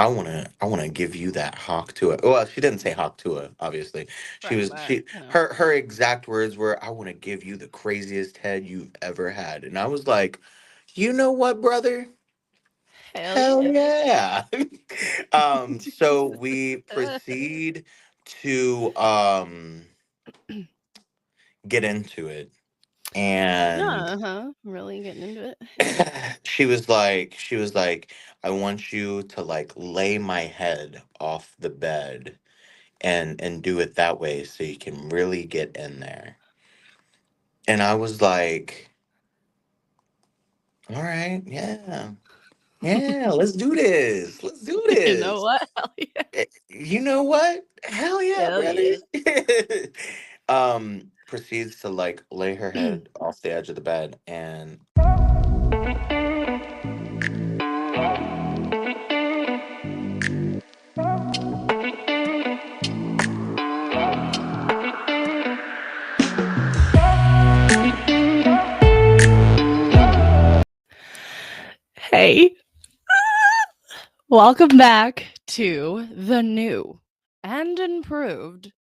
I wanna give you that Hawk Tuah. Well, she didn't say Hawk Tuah, obviously. She Right, was but she her exact words were, I wanna give you the craziest head you've ever had. And I was like, you know what, brother? hell Hell yeah. yeah. So we proceed to get into it. And Uh-huh. Really getting into it. she was like, I want you to like lay my head off the bed and do it that way so you can really get in there. And I was like, all right, yeah. Yeah, let's do this. Let's do You know this. what? Hell yeah. You know what? Hell yeah, Hell brother. yeah. Proceeds to like lay her head off the edge of the bed and Hey, welcome back to the new and improved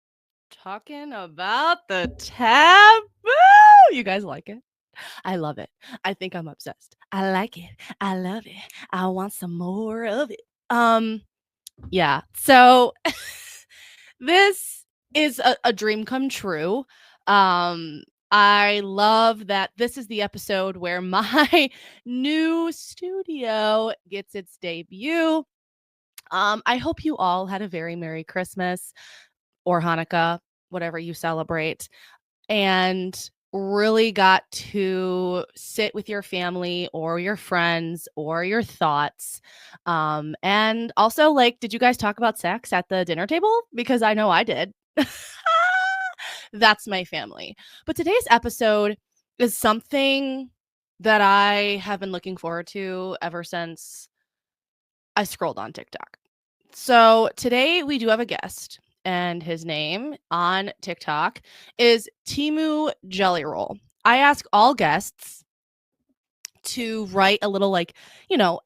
talking about the taboo. You guys like it? I love it. I think I'm obsessed. I like it. I love it. I want some more of it. Yeah. So this is a dream come true. Um, I love that this is the episode where my new studio gets its debut. I hope you all had a very Merry Christmas or Hanukkah, whatever you celebrate, and really got to sit with your family or your friends or your thoughts. And also, like, did you guys talk about sex at the dinner table? Because I know I did. That's my family. But today's episode is something that I have been looking forward to ever since I scrolled on TikTok. So today we do have a guest, and his name on TikTok is Timu Jelly Roll. I ask all guests to write a little, like,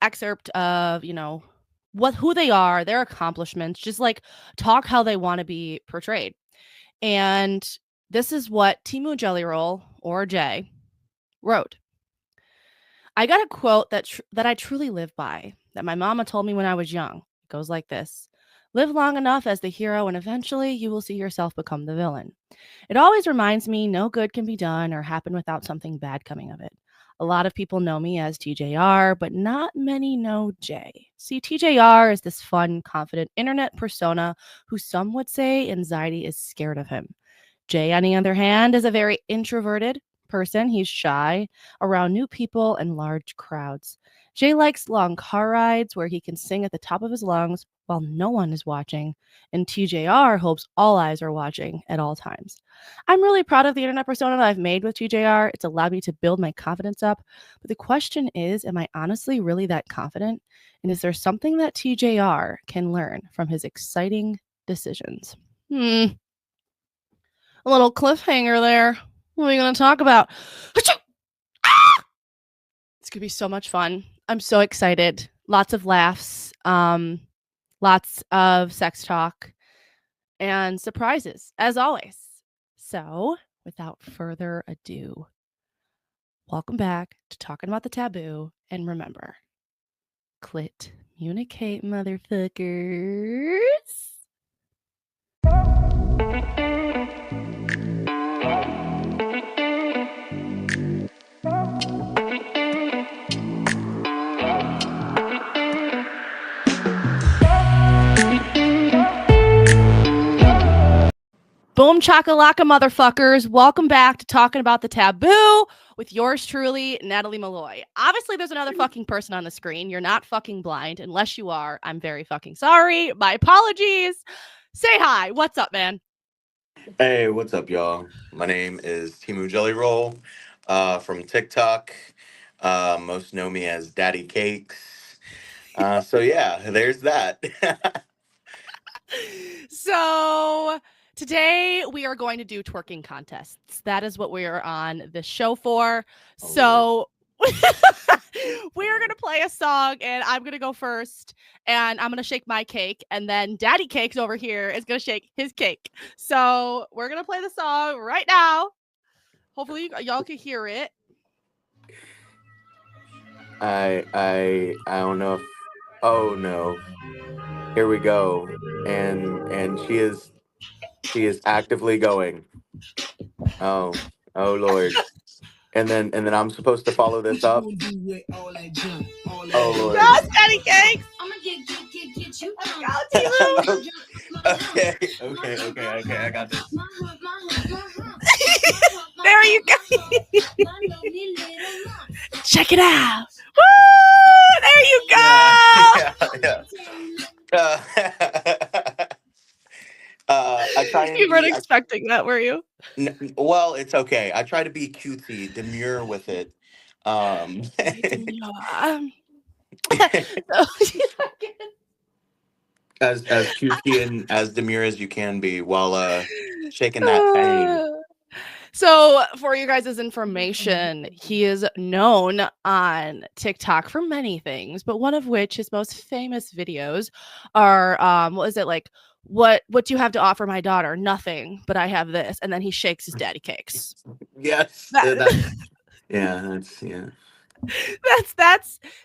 excerpt of, who they are, their accomplishments, just like talk how they want to be portrayed. And this is what Timu Jelly Roll, or Jay, wrote. I got a quote that I truly live by, that my mama told me when I was young. It goes like this: live long enough as the hero, and eventually you will see yourself become the villain. It always reminds me no good can be done or happen without something bad coming of it. A lot of people know me as TJR, but not many know Jay. See, TJR is this fun, confident internet persona who some would say anxiety is scared of him. Jay, on the other hand, is a very introverted person. He's shy around new people and large crowds. Jay likes long car rides where he can sing at the top of his lungs while no one is watching, and TJR hopes all eyes are watching at all times. I'm really proud of the internet persona that I've made with TJR. It's allowed me to build my confidence up. But the question is, am I honestly really that confident? And is there something that TJR can learn from his exciting decisions? A little cliffhanger there. What are we going to talk about? It's going to be so much fun. I'm so excited. Lots of laughs, lots of sex talk, and surprises, as always. So, without further ado, welcome back to Talking About the Taboo. And remember, clit communicate, motherfuckers. Boom chakalaka, motherfuckers. Welcome back to Talking About the Taboo with yours truly, Natalie Malloy. Obviously, there's another fucking person on the screen. You're not fucking blind. Unless you are, I'm very fucking sorry. My apologies. Say hi. What's up, man? hey, what's up, y'all? My name is Timu Jelly Roll, from TikTok. Most know me as Daddy Cakes. So yeah, there's that. So, today we are going to do twerking contests. That is what we are on the show for. Oh Lord. So, we're gonna play a song, and I'm gonna go first, and I'm gonna shake my cake, and then Daddy Cakes over here is gonna shake his cake. So we're gonna play the song right now. Hopefully, y'all can hear it. I don't know if. Oh no! Here we go, and she is actively going. Oh, oh Lord! And then I'm supposed to follow this up. Oh Lord! Yes, Daddy Cakes. Let's go, Timu. Okay, okay, okay, okay. I got this. There you go. Check it out. Woo! There you Yeah, go. yeah, yeah. Uh, I try and You weren't be. expecting that, were you? Well, it's okay. I try to be cutesy, demure with it. Um, Yeah. So, as cutesy and as demure as you can be while shaking that thing. uh, so, for you guys' information, he is known on TikTok for many things, but one of which his most famous videos are what is it like? What do you have to offer my daughter? Nothing, but I have this, and then he shakes his daddy cakes. Yes, That, yeah, that's yeah.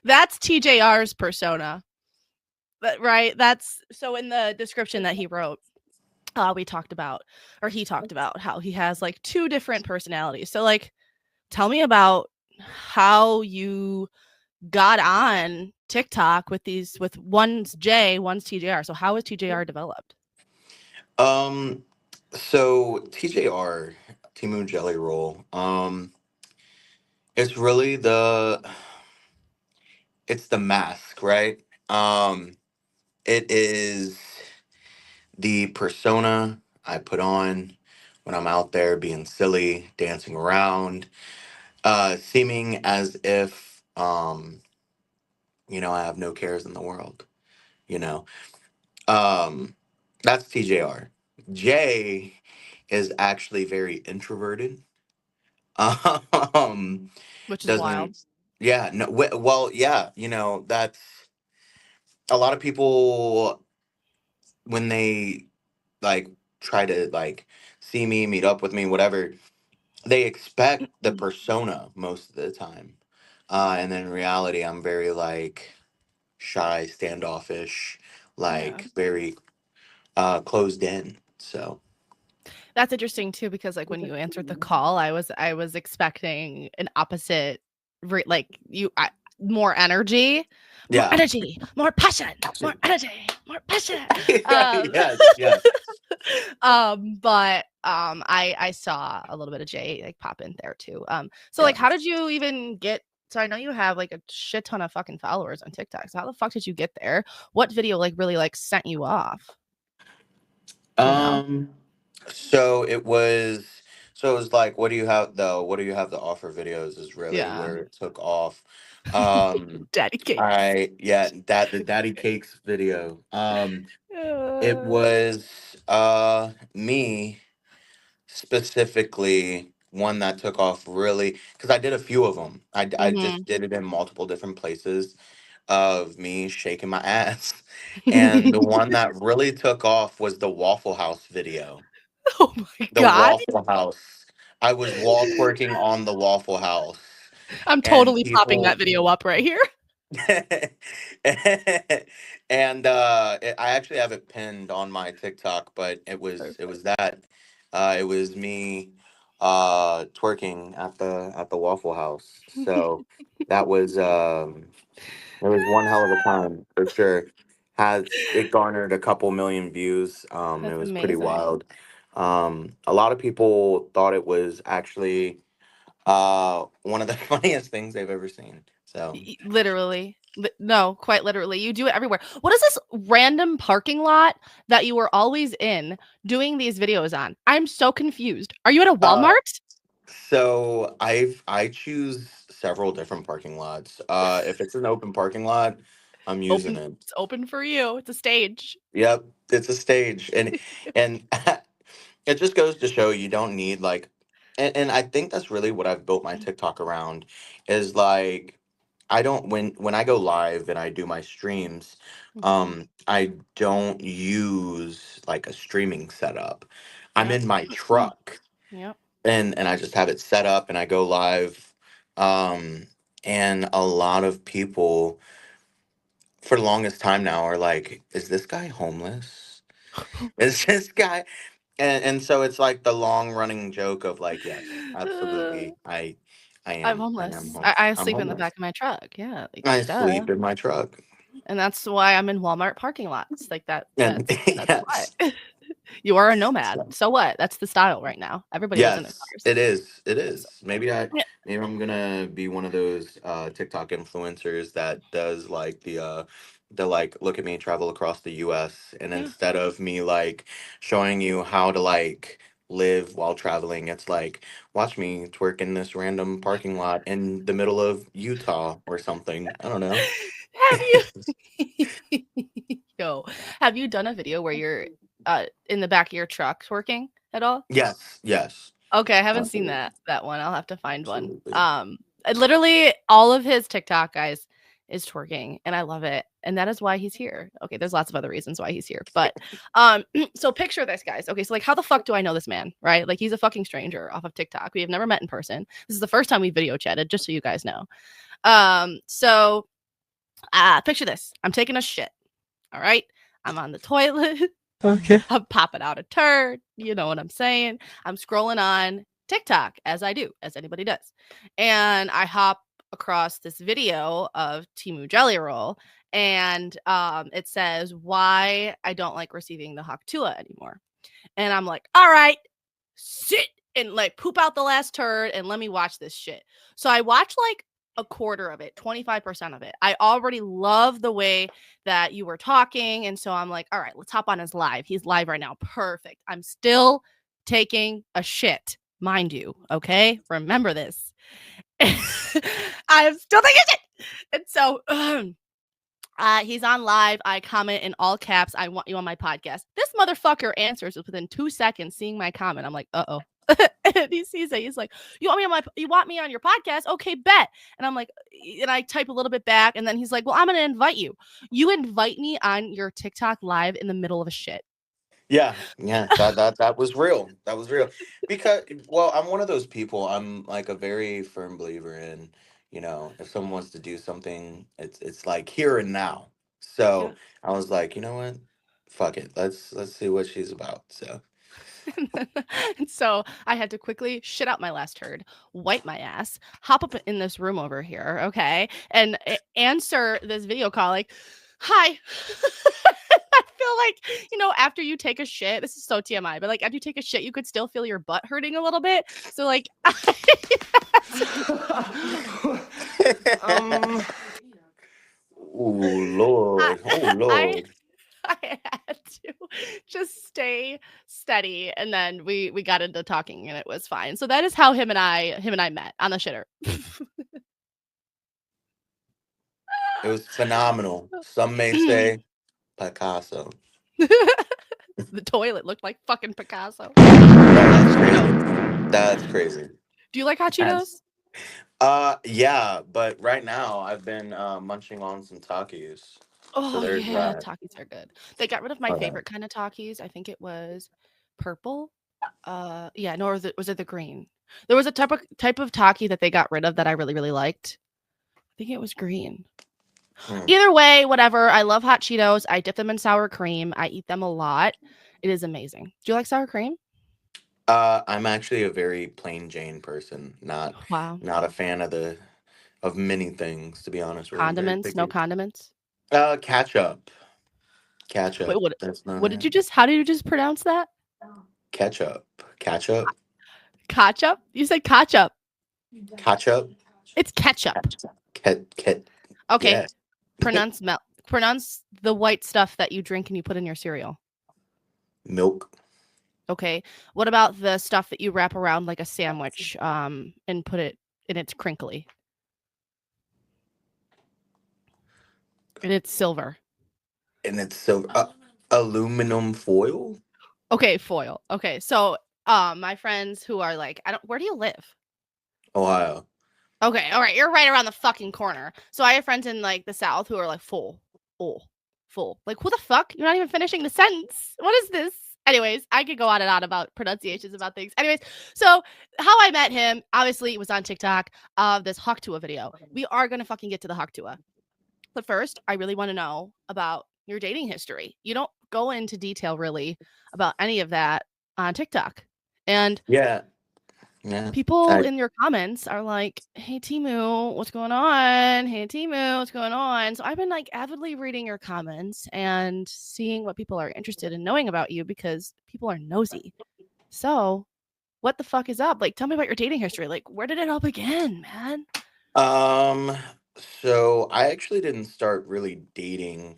that's TJR's persona. Right? That's so in the description that he wrote, we talked about, or he talked about how he has like two different personalities. So like tell me about how you got on TikTok with these, with one's J, one's TJR. So how was TJR developed? Um, so TJR, Timu Jelly Roll. It's really it's the mask, right? It is the persona I put on when I'm out there being silly, dancing around, seeming as if I have no cares in the world, you know. Um, that's TJR. Jay is actually very introverted. Um, Which is wild. doesn't, yeah, no, well, yeah, that's a lot of people when they like try to like see me, meet up with me, whatever, they expect the persona most of the time. And then in reality, I'm very like shy, standoffish, Yeah. like very closed in. So That's interesting too, because like when you answered the call, I was expecting an opposite, like more energy, more yeah. energy, more passion, more energy, more passion. Um, Yes, yes. but I saw a little bit of Jay like pop in there too. So Yeah. like, how did you even get? So I know you have like a shit ton of fucking followers on TikTok. So how the fuck did you get there? What video like really like sent you off? Do you know? Um, so it was like, what do you have though? What do you have to offer videos is really Yeah, where it took off. Um, daddy cakes. I yeah, that the Daddy Cakes video. It Uh, was me specifically one that took off really because I did a few of them. I just mhm. did it in multiple different places of me shaking my ass. And the one that really took off was the Waffle House video. Oh my The god. Waffle House. I was wall twerking on the Waffle House, I'm and totally popping that people. video up right here. And I actually have it pinned on my TikTok, but it was Perfect. that it was me twerking at the Waffle House. So that was it was one hell of a time for sure. Has it garnered a couple million views? It That's was pretty amazing. wild. A lot of people thought it was actually one of the funniest things they've ever seen. So Literally. No, quite literally. You do it everywhere. What is this random parking lot that you were always in doing these videos on? I'm so confused. Are you at a uh Walmart? I choose several different parking lots. If it's an open parking lot, I'm using Open. it. It's open for you. It's a stage. Yep, it's a stage, and it just goes to show you don't need like. and I think that's really what I've built my TikTok around is like I don't when I go live and I do my streams, Mm-hmm. I don't use like a streaming setup. I'm Yep. in my truck Yep. and I just have it set up and I go live. Um and a lot of people for the longest time now are like, is this guy homeless? Is this guy and so it's like the long running joke of like, yes, Uh, absolutely. I'm I am homeless. home. I I'm sleep in the homeless. back of my truck. Yeah, like I duh. sleep in my truck. And that's why I'm in Walmart parking lots. Like that. And That's yes. why. You are a nomad. So, So what? That's the style right now. Everybody lives in their yes, cars. it is. It So, is. yeah. Maybe I'm gonna be one of those TikTok influencers that does like the like look at me travel across the US and Yeah. instead of me like showing you how to like live while traveling, it's like watch me twerk in this random parking lot in the middle of Utah or something. I don't know. Have you Yo, have you done a video where you're in the back of your truck twerking at all? Yes, yes. Okay, I haven't seen Absolutely. that one. I'll have to find one. Absolutely. Literally all of his TikTok guys is twerking and I love it. And that is why he's here. Okay, there's lots of other reasons why he's here. But so picture this guys. Okay, so like how the fuck do I know this man, right? Like he's a fucking stranger off of TikTok. We have never met in person. This is the first time we video chatted, just so you guys know. So picture this. I'm taking a shit. All right. I'm on the toilet. Okay. I'm popping out a turd. You know what I'm saying? I'm scrolling on TikTok as I do, as anybody does. And I hop across this video of Timu Jelly Roll. And it says why I don't like receiving the Hawk Tuah anymore. And I'm like, all right, sit and like poop out the last turd and let me watch this shit. So I watched like a quarter of it, 25% of it. I already love the way that you were talking. And so I'm like, all right, let's hop on his live. He's live right now. Perfect. I'm still taking a shit, mind you. Okay. Remember this. I'm still taking a shit. And so he's on live. I comment in all caps, I want you on my podcast. This motherfucker answers within 2 seconds seeing my comment. I'm like, uh-oh. And he sees it. He's like, you want me on your podcast? Okay, bet. And I'm like, and I type a little bit back, and then he's like, well, I'm gonna invite you. You invite me on your TikTok live in the middle of a shit. Yeah, yeah, that was real. That was real. Because well, I'm one of those people. I'm like a very firm believer in, if someone wants to do something, it's like here and now. Yeah. So I was like, you know what? Fuck it. Let's see what she's about. So And so I had to quickly shit out my last turd, wipe my ass, hop up in this room over here, okay, and answer this video call like, "Hi." I feel like, after you take a shit, this is so TMI, but like after you take a shit, you could still feel your butt hurting a little bit. So like, um, oh I, Lord. Oh I Lord. I had to just stay steady, and then we got into talking, and it was fine. So that is how him and I met on the shitter. It was phenomenal. Some may say Picasso. The toilet looked like fucking Picasso. That's crazy. Cheetos. That's crazy. Do you like hot That's Cheetos? yeah, but right now I've been munching on some Takis. So Oh there's yeah, that. Takis are good. They got rid of my Hold on. favorite kind of Takis. I think it was purple. Yeah, no, or was it the green? There was a type of Taki that they got rid of that I really really liked. I think it was green. Mm. Either way, whatever. I love hot Cheetos. I dip them in sour cream. I eat them a lot. It is amazing. Do you like sour cream? I'm actually a very plain Jane person, Wow. not a fan of many things, to be honest with you. I'm very Condiments? No picky. condiments? Ketchup. Wait, Ketchup. what? That's not What did it. you just? How did you just pronounce that? Ketchup. Ketchup. Ketchup? You said ketchup. Ketchup. It's ketchup. Ket. Okay. Yeah. Pronounce the white stuff that you drink and you put in your cereal. Milk. Okay. What about the stuff that you wrap around like a sandwich and put it and it's crinkly and it's silver? And it's so aluminum foil. Okay, foil. Okay. So My friends who are like, I don't. Where do you live? Ohio. Okay, all right, you're right around the fucking corner. So I have friends in like the South who are like full, oh, full. Like who the fuck? You're not even finishing the sentence. What is this? Anyways, I could go on and on about pronunciations about things. Anyways, so how I met him, obviously, it was on TikTok of this Hawk Tuah video. We are gonna fucking get to the Hawk Tuah. But first, I really want to know about your dating history. You don't go into detail really about any of that on TikTok. And Yeah. Yeah. people I in your comments are like, "Hey Timu, what's going on? Hey Timu, what's going on?" So I've been like avidly reading your comments and seeing what people are interested in knowing about you because people are nosy. So, what the fuck is up? Like, tell me about your dating history. Like, where did it all begin, man? um so I actually didn't start really dating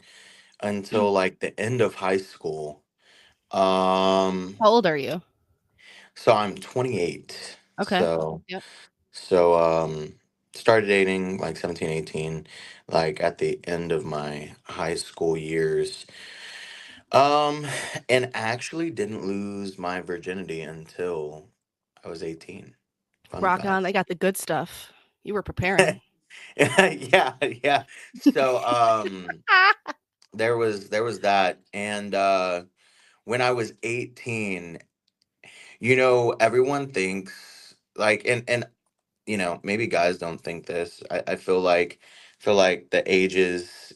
until like the end of high school. Um How old are you? so I'm 28. Okay. So Yep. started dating like 17, 18, like at the end of my high school years. Um and actually didn't lose my virginity until I was 18. Fun Rock on. They fact. got the good stuff. You were preparing. Yeah, yeah. So Ah. there was that. And when I was 18, everyone thinks like, and maybe guys don't think this. I feel like the ages,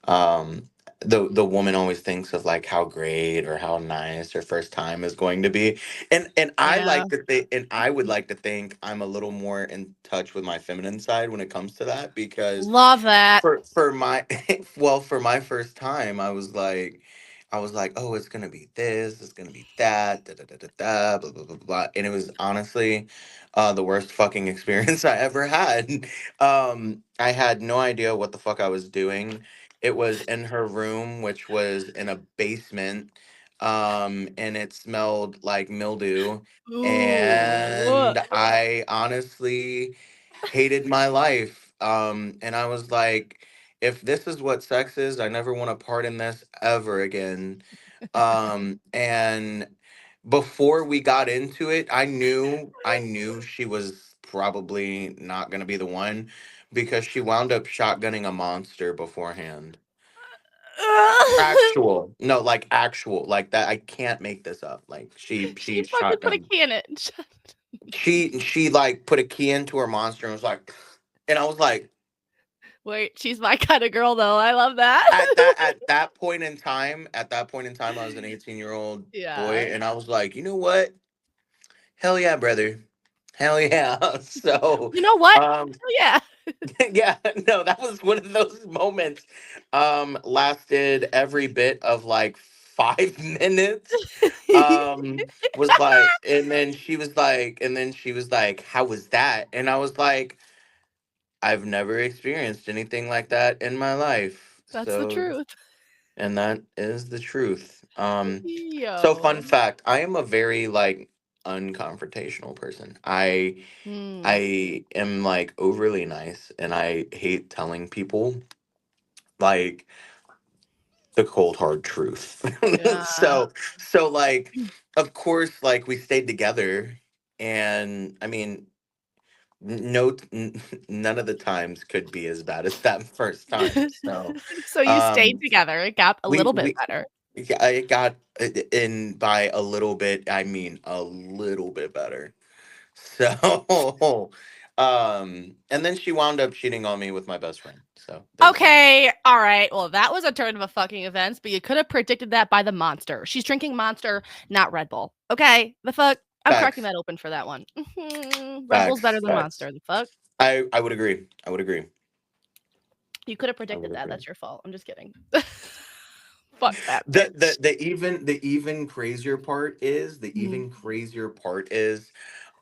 um the woman always thinks of like how great or how nice her first time is going to be. And I Yeah. like to think, and I would like to think I'm a little more in touch with my feminine side when it comes to that, because Love that. for my well, for my first time, I was like, oh, it's gonna be this, it's gonna be that, da da da da da, blah blah blah blah, and it was honestly the worst fucking experience I ever had. I had no idea what the fuck I was doing. It was in her room, which was in a basement, and it smelled like mildew, Ooh. and I honestly hated my life. And I was like, if this is what sex is, I never want to part in this ever again. And before we got into it, I knew she was probably not gonna be the one, because she wound up shotgunning a monster beforehand. Actual, no, like actual, like that. I can't make this up. Like she She fucking put a shotgunned. key in it. She like put a key into her monster and was like, and I was like, Wait, she's my kind of girl, though. I love that. at that point in time, I was an 18-year-old boy, Yeah. and I was like, you know what? Hell yeah, brother. Hell yeah. So, You know what? um, Oh, yeah. yeah, no, that was one of those moments. Lasted every bit of like 5 minutes. Was like, and then she was like, how was that? And I was like, I've never experienced anything like that in my life. That's the So, truth. and that is the truth. So fun Yo. fact, I am a very like unconfrontational person. I Hmm. I am like overly nice, and I hate telling people like the cold hard truth. Yeah. So like, of course, like we stayed together, and I mean, none of the times could be as bad as that first time. So So you stayed um together. It got a little bit we better. yeah, I got in by a little bit. I mean, a little bit better. So, and then she wound up cheating on me with my best friend. So there's that. Okay, all right. Well, that was a turn of a fucking events, but you could have predicted that by the monster. She's drinking Monster, not Red Bull. Okay, the fuck? I'm cracking Facts, that open for that one. Red Bull's better facts, than facts. Monster. The fuck? I would agree. I would agree. You could have I would predicted that. agree. That's your fault. I'm just kidding. Fuck that The the bitch. the even crazier part is Mhm.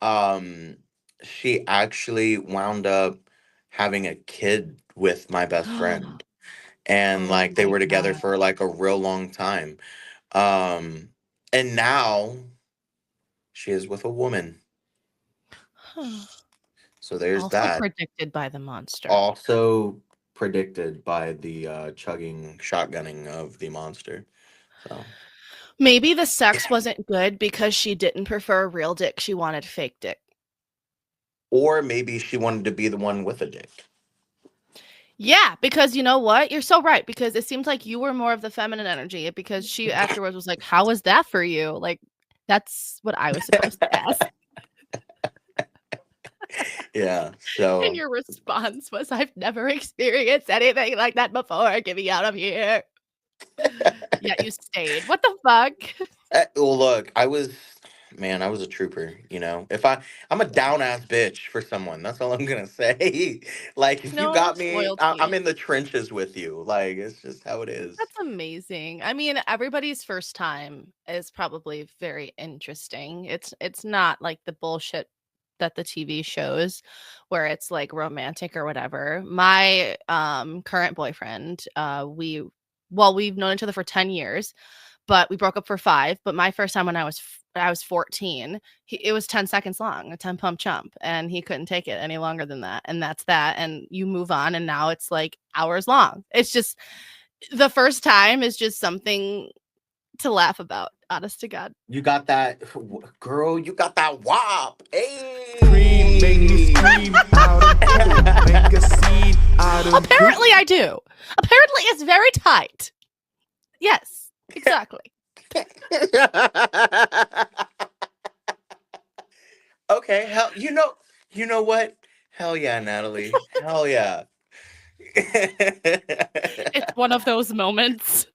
um she actually wound up having a kid with my best friend, and Oh like they my were together god. for like a real long time. Um and now she is with a woman. Huh. So there's Also that. predicted by the monster. Also predicted by the chugging shotgunning of the monster. So Maybe the sex wasn't good because she didn't prefer real dick, she wanted fake dick. Or maybe she wanted to be the one with a dick. Yeah, because you know what? You're so right, because it seems like you were more of the feminine energy, because she afterwards was like, "How was that for you?" Like, that's what I was supposed to ask. Yeah. And So your response was, "I've never experienced anything like that before. Get me out of here." Yet you stayed. What the fuck? well, look, man, I was a trooper. If I'm a down ass bitch for someone, that's all I'm gonna say. Like, if you No, got that's me, I'm loyalty. in the trenches with you. Like, it's just how it is. That's amazing. I mean, everybody's first time is probably very interesting. It's not like the bullshit that the TV shows where it's like romantic or whatever. My current boyfriend, we've known each other for 10 years, but we broke up for 5, but my first time when I was 14, it was 10 seconds long, a 10 pump chump, and he couldn't take it any longer than that. And that's that. And you move on, and now it's like hours long. It's just the first time is just something to laugh about, honest to God. You got that, girl. You got that wop. Cream, make me Hey. scream out of poop, make a scene out of goop. Apparently I do. Apparently it's very tight. Yes, exactly. Okay. Hell, you know what? Hell yeah, Natalie. Hell yeah. It's one of those moments.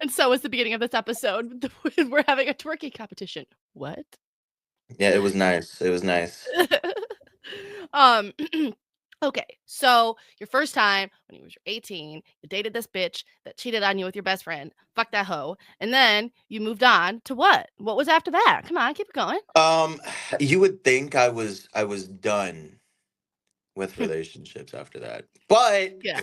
And so is the beginning of this episode. We're having a twerking competition. What? Yeah, it was nice. It was nice. um okay, so your first time when you was 18, you dated this bitch that cheated on you with your best friend. Fuck that hoe. And then you moved on to what was after that? Come on, keep it going. Um, you would think I was done with relationships after that, but Yeah.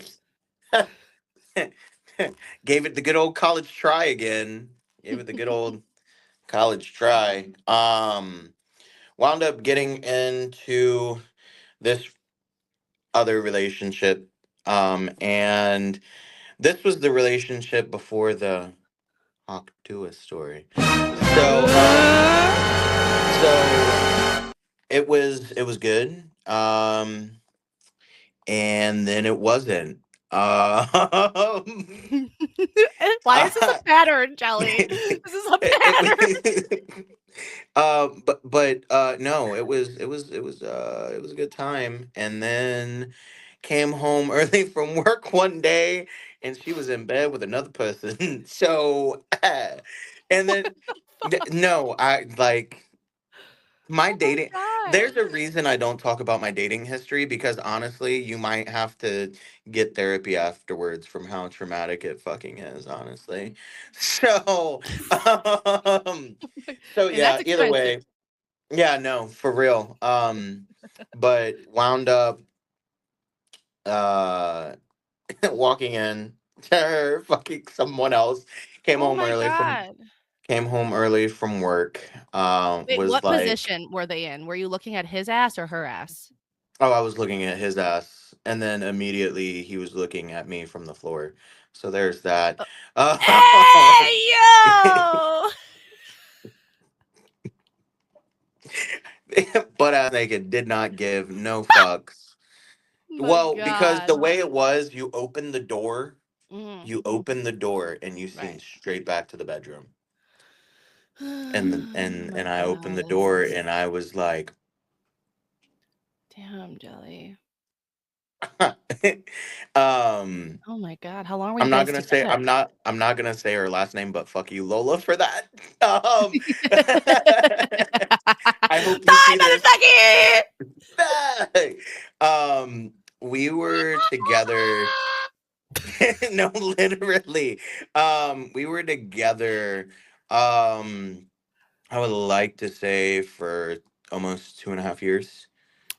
gave it the good old college try again. Gave it the good old college try. Wound up getting into this other relationship. And this was the relationship before the Hawk Tuah story. So, so it was good. And then it wasn't. Why is this a pattern, Jelly? This is a pattern. but no, it was a good time. And then came home early from work one day, and she was in bed with another person. So, and then no, I like my Oh my dating. god. There's a reason I don't talk about my dating history, because honestly, you might have to get therapy afterwards from how traumatic it fucking is, honestly. So, um, so And that's yeah, either expensive. way, yeah, no, for real. But wound up uh walking in to her fucking someone else. Came Oh home my early from god. came home early from work. Wait, Was what like, position were they in? Were you looking at his ass or her ass? oh, I was looking at his ass, and then immediately he was looking at me from the floor. So there's that. Um, Hey yo! Butt ass naked, did not give no fucks. Oh my Well, because the god. way it was, Mhm. you open the door, and you seen Right. straight back to the bedroom. And Oh and my and I opened the god. door, and I was like, Damn, Jelly. um, Oh my god. How long were you I'm not guys gonna say together? I'm not gonna say her last name, but fuck you, Lola, for that. I hope you Bye, see this. motherfucker! um, we were together. No, literally. We were together. Um, I would like to say for almost 2.5 years.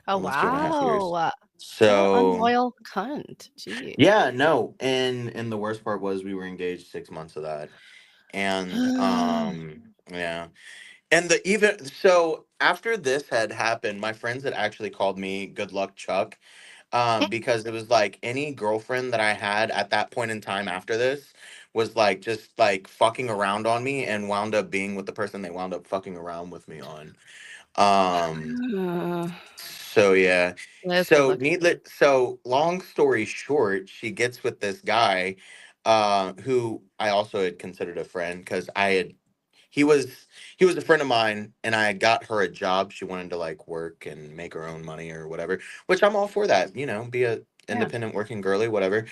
Oh Almost 2.5 years. wow. What an So unloyal cunt. Jeez. yeah, no, and the worst part was we were engaged 6 months of that, and yeah, and the even so after this had happened, my friends had actually called me Good Luck Chuck, because it was like any girlfriend that I had at that point in time after this was like just like fucking around on me and wound up being with the person they wound up fucking around with me on. Um, Uh, so yeah. that's good luck. So long story short, she gets with this guy who I also had considered a friend because I had he was he was a friend of mine and I got her a job. She wanted to like work and make her own money or whatever, which I'm all for that, be a Yeah. independent working girly, whatever.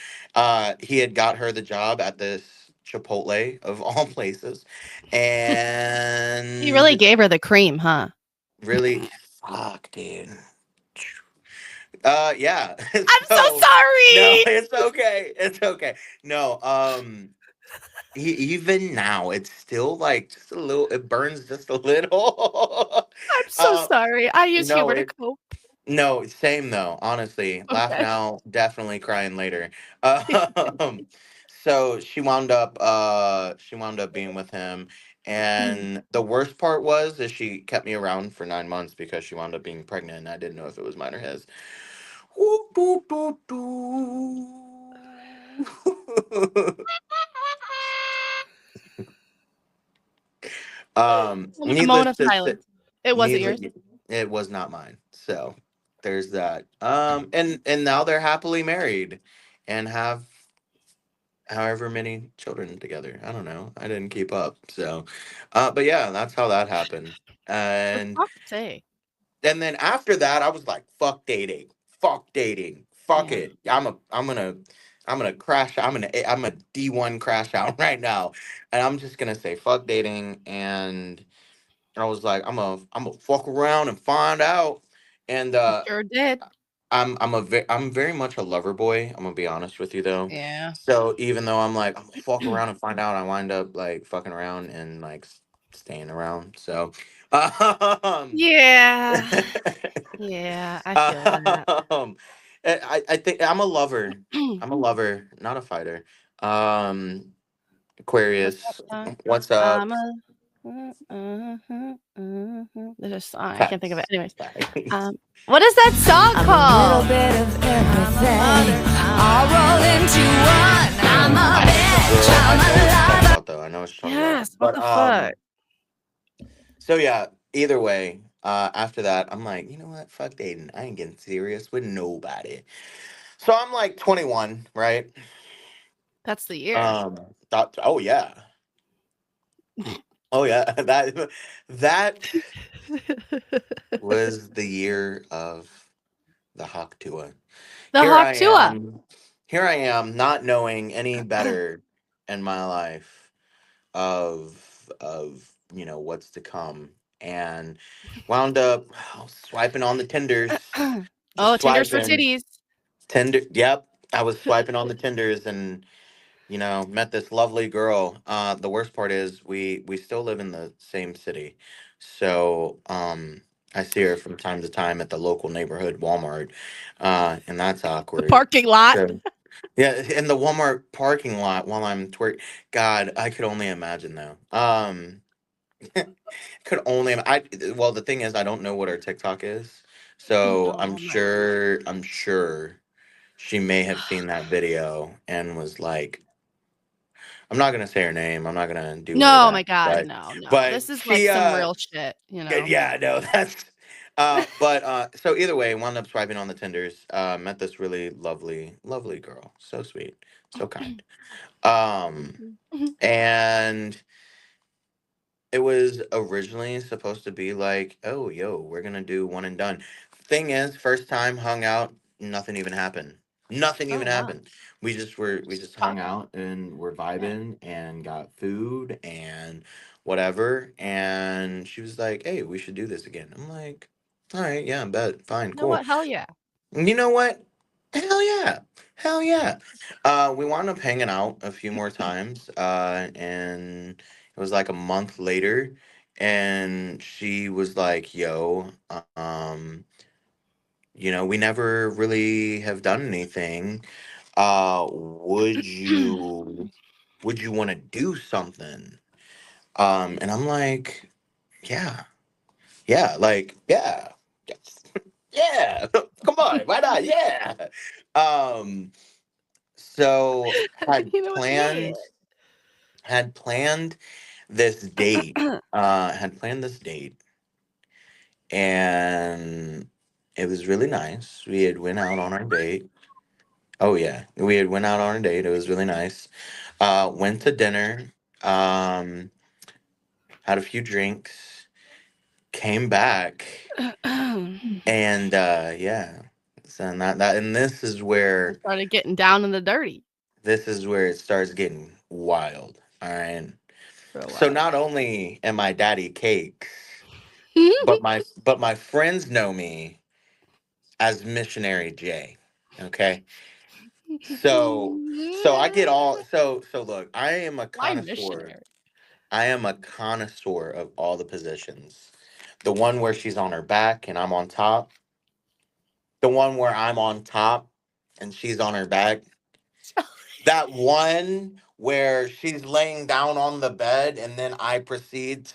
He had got her the job at this Chipotle of all places. He really And gave her the cream, huh? really fuck, dude. Yeah. I'm so So no, sorry. it's okay. It's okay. No, even now, it's still like just a little. It burns just a little. I'm so uh, sorry. I use no, humor to it cope. no, same though. Honestly, laugh Okay. now, definitely crying later. So she wound up being with him, and the worst part was is she kept me around for 9 months because she wound up being pregnant, and I didn't know if it was mine or his. Whoop, boop, boop, doo. A moment Needless of to say, silence. It wasn't needless, yours. it was not mine. So there's that. And now they're happily married, and have however many children together. I don't know. I didn't keep up. So, but yeah, that's how that happened. For And fuck's sake. and then after that, I was like, fuck dating, fuck Yeah. it. I'm gonna crash. I'm a D1 crash out right now, and I'm just gonna say fuck dating. And I was like, I'm gonna fuck around and find out. And You sure did. I'm very much a lover boy. I'm gonna be honest with you though. Yeah. So even though I'm like I'm gonna fuck around and find out, I wind up like fucking around and like staying around. So, um, Yeah. Yeah, I feel that. um, I think I'm a lover. I'm a lover, not a fighter. Um, What's that Aquarius, song? what's up? I'm a there's a song. I can't think of it. Facts. Anyways, Facts. um, what is that song I'm a little called? bit of everything, all rolled into one. I'm a I bitch, girl, I I'm a know what you're talking lover. about though. I know what you're talking about. Yes. What But the fuck? so yeah, either way, after that, I'm like, you know what? Fuck dating. I ain't getting serious with nobody. So I'm like 21, right? That's the year. Um, oh yeah. Oh yeah. That was the year of the Hawk Tuah. The Here Hawk I Tuah. am. Here I am, not knowing any better in my life of what's to come, and wound up swiping on the Tinders, just Oh, Tinder's for swiping titties. Tinder. Yep, I was swiping on the Tinders, and met this lovely girl. The worst part is we still live in the same city, so I see her from time to time at the local neighborhood Walmart, and that's The awkward. parking lot. So yeah, in the Walmart parking lot while I'm twerk. God, I could only imagine though. Could only well, the thing is I don't know what her TikTok is. So Oh my. I'm sure she may have seen that video and was like, I'm not gonna say her name. I'm not gonna do her No, that. my God, But no, no. but This is like she some real shit, yeah, no, that's but so either way, wound up swiping on the Tinders, met this really lovely girl. So sweet, so kind. Um and it was originally supposed to be like, oh, yo, we're gonna do one and done. Thing is, first time hung out, nothing even happened. Nothing Oh even wow. happened. We just hung Talking. out and we're Yeah. vibing and got food and whatever. And she was like, hey, we should do this again. I'm like, all right, yeah, bet, fine, You know cool. what? Hell yeah. And you know what? Hell yeah. Hell yeah. We wound up hanging out a few more times. And it was like a month later. And she was like, yo, we never really have done anything. Would you want to do something? And I'm like, yeah, yeah, like, yeah. Yes. Yeah, come on, why not? Yeah. Um, so had You know what? Yeah. planned had planned this date. Had planned this date, and it was really nice. We had went out on our date. Oh yeah, we had went out on a date. It was really nice. Went to dinner. Um, had a few drinks. Came back, and yeah. So and I started getting down in the dirty this is where it starts getting wild. All right. for a So while. not only am I Daddy Cakes, but my friends know me as Missionary J. Okay. So I get all so look, I am a Why connoisseur. missionary? I am a connoisseur of all the positions. The one where she's on her back and I'm on top. The one where I'm on top and she's on her back. That one where she's laying down on the bed and then I proceed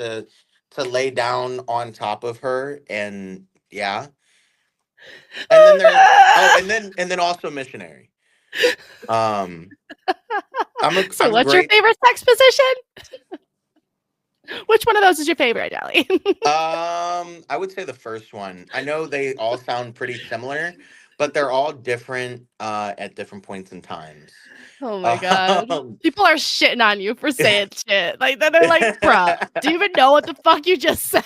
to lay down on top of her and yeah. And then there's and then also missionary. Um So, I'm a what's your great favorite sex position? Which one of those is your favorite, Ellie? I would say the first one. I know they all sound pretty similar, but they're all different at different points in times. Oh my god. Um, People are shitting on you for saying shit. Like they're like, bruh, do you even know what the fuck you just said?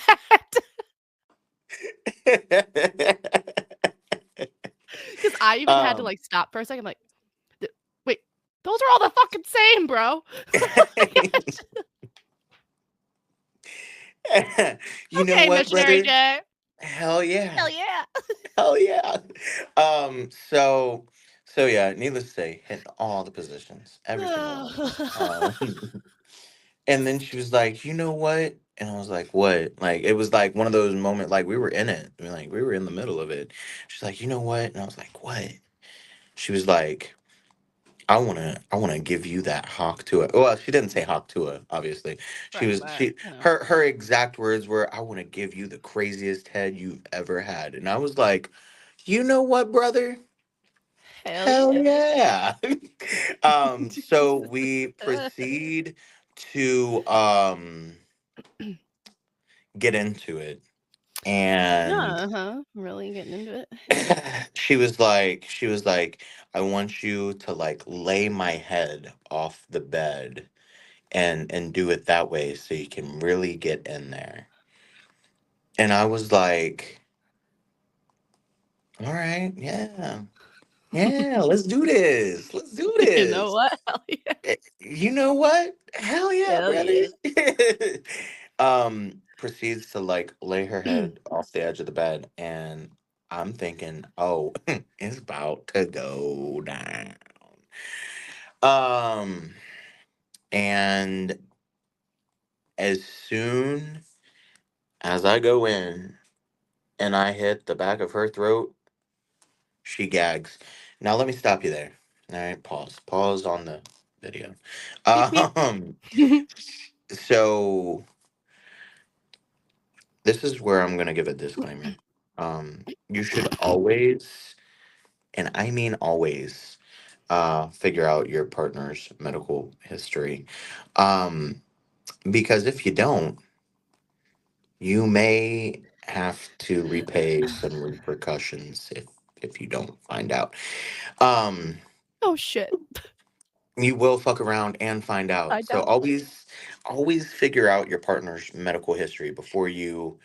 Because I even had to um, like stop for a second, like, wait, those are all the fucking same, bro. you know Okay, what, missionary brother? J. Hell yeah. Hell yeah. Hell yeah. So yeah, needless to say, hit all the positions, every single one. And then she was like, you know what? And I was like, what? Like it was like one of those moments, like we were in it. I mean, like we were in the middle of it. She's like, you know what? And I was like, what? She was like, I wanna give you that Hawk Tuah. Well, she didn't say Hawk Tuah, obviously. She Right, was but she her exact words were, I wanna give you the craziest head you've ever had. And I was like, you know what, brother? hell Hell yeah. yeah. So we proceed to get into it. And Uh-huh. Really getting into it. she was like, I want you to like lay my head off the bed and do it that way so you can really get in there. And I was like, all right, yeah. Yeah, let's do this. Let's do You know this. what? Hell yeah. You know what? Hell yeah, Hell brother. yeah. Proceeds to like lay her head off the edge of the bed, and I'm thinking, oh, it's about to go down. Um, and as soon as I go in and I hit the back of her throat, she gags. Now let me stop you there. All right, pause. Pause on the video. Beep beep. Um, so this is where I'm gonna give a disclaimer. You should always, and I mean always, figure out your partner's medical history. Um, because if you don't, you may have to repay some repercussions if you don't find out. Um, Oh shit. you will fuck around and find I out. So doubt. always figure out your partner's medical history before you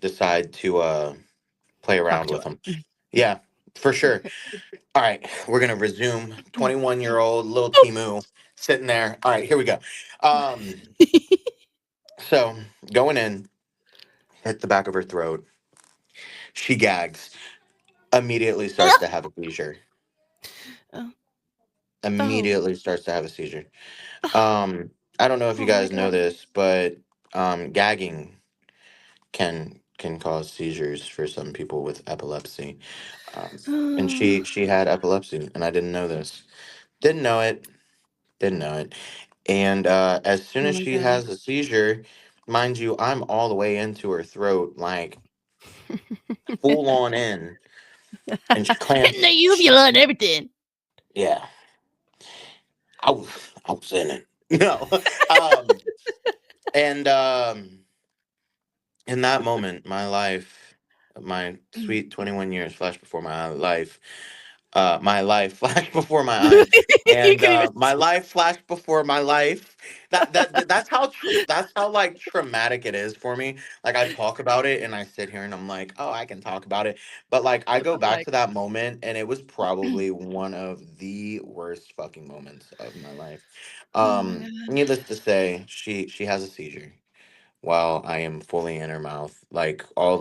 decide to play Hawk around with Tuah. them. Yeah, for sure. All right, we're gonna resume. 21-year-old little Timu sitting there. All right, here we go. Um, so going in, hit the back of her throat. She gags. Immediately starts to have a seizure. Oh, oh, Immediately starts to have a seizure. I don't know if you oh my guys know god. this, but gagging can cause seizures for some people with epilepsy. And she had epilepsy, and I didn't know this. Didn't know it. Didn't know it. And as soon Oh as my she god. has a seizure, mind you, I'm all the way into her throat, like full on in. and she Hitting clamped. the uvula and everything. Yeah, I was in it. No, um, and in that moment, my life, my sweet 21 years flashed before my life. My life flashed before my eyes, You and can even. my life flashed before my life. That's how like traumatic it is for me. Like I talk about it, and I sit here, and I'm like, oh, I can talk about it, but like I But go back like, to that moment, and it was probably one of the worst fucking moments of my life. oh my god. Needless to say, she has a seizure while I am fully in her mouth, like all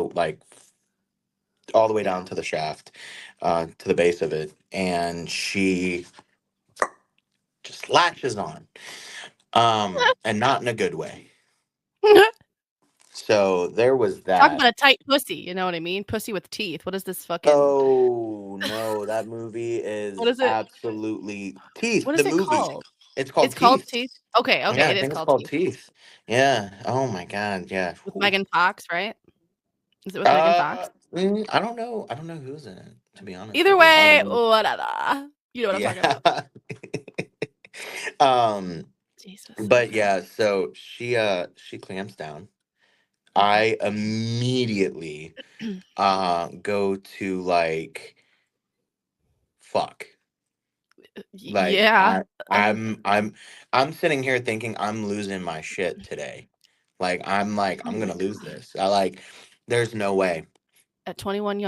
the way down to the shaft, to the base of it, and she just latches on, and not in a good way. So there was Talk that. about a tight pussy. You know what I mean? Pussy with teeth. What is this fucking? Oh no, that movie What is is it? absolutely Teeth. What The is it movie, called? it's It's called called Teeth. Teeth. Okay, Yeah, okay, I it is think it's called called Teeth. Teeth. Yeah. Oh my god. Yeah. With Whew. Megan Fox, right? Is it with Megan Fox? I don't know. I don't know who's in it. To be honest Either with you. way, whatever. You know what I'm talking Yeah. about. um. Jesus. But Okay. yeah, so she clamps down. Okay. I immediately go to like fuck. Like Yeah. Uh, I'm sitting here thinking I'm losing my shit today. Like oh I'm my gonna lose god. this. There's no way. At 21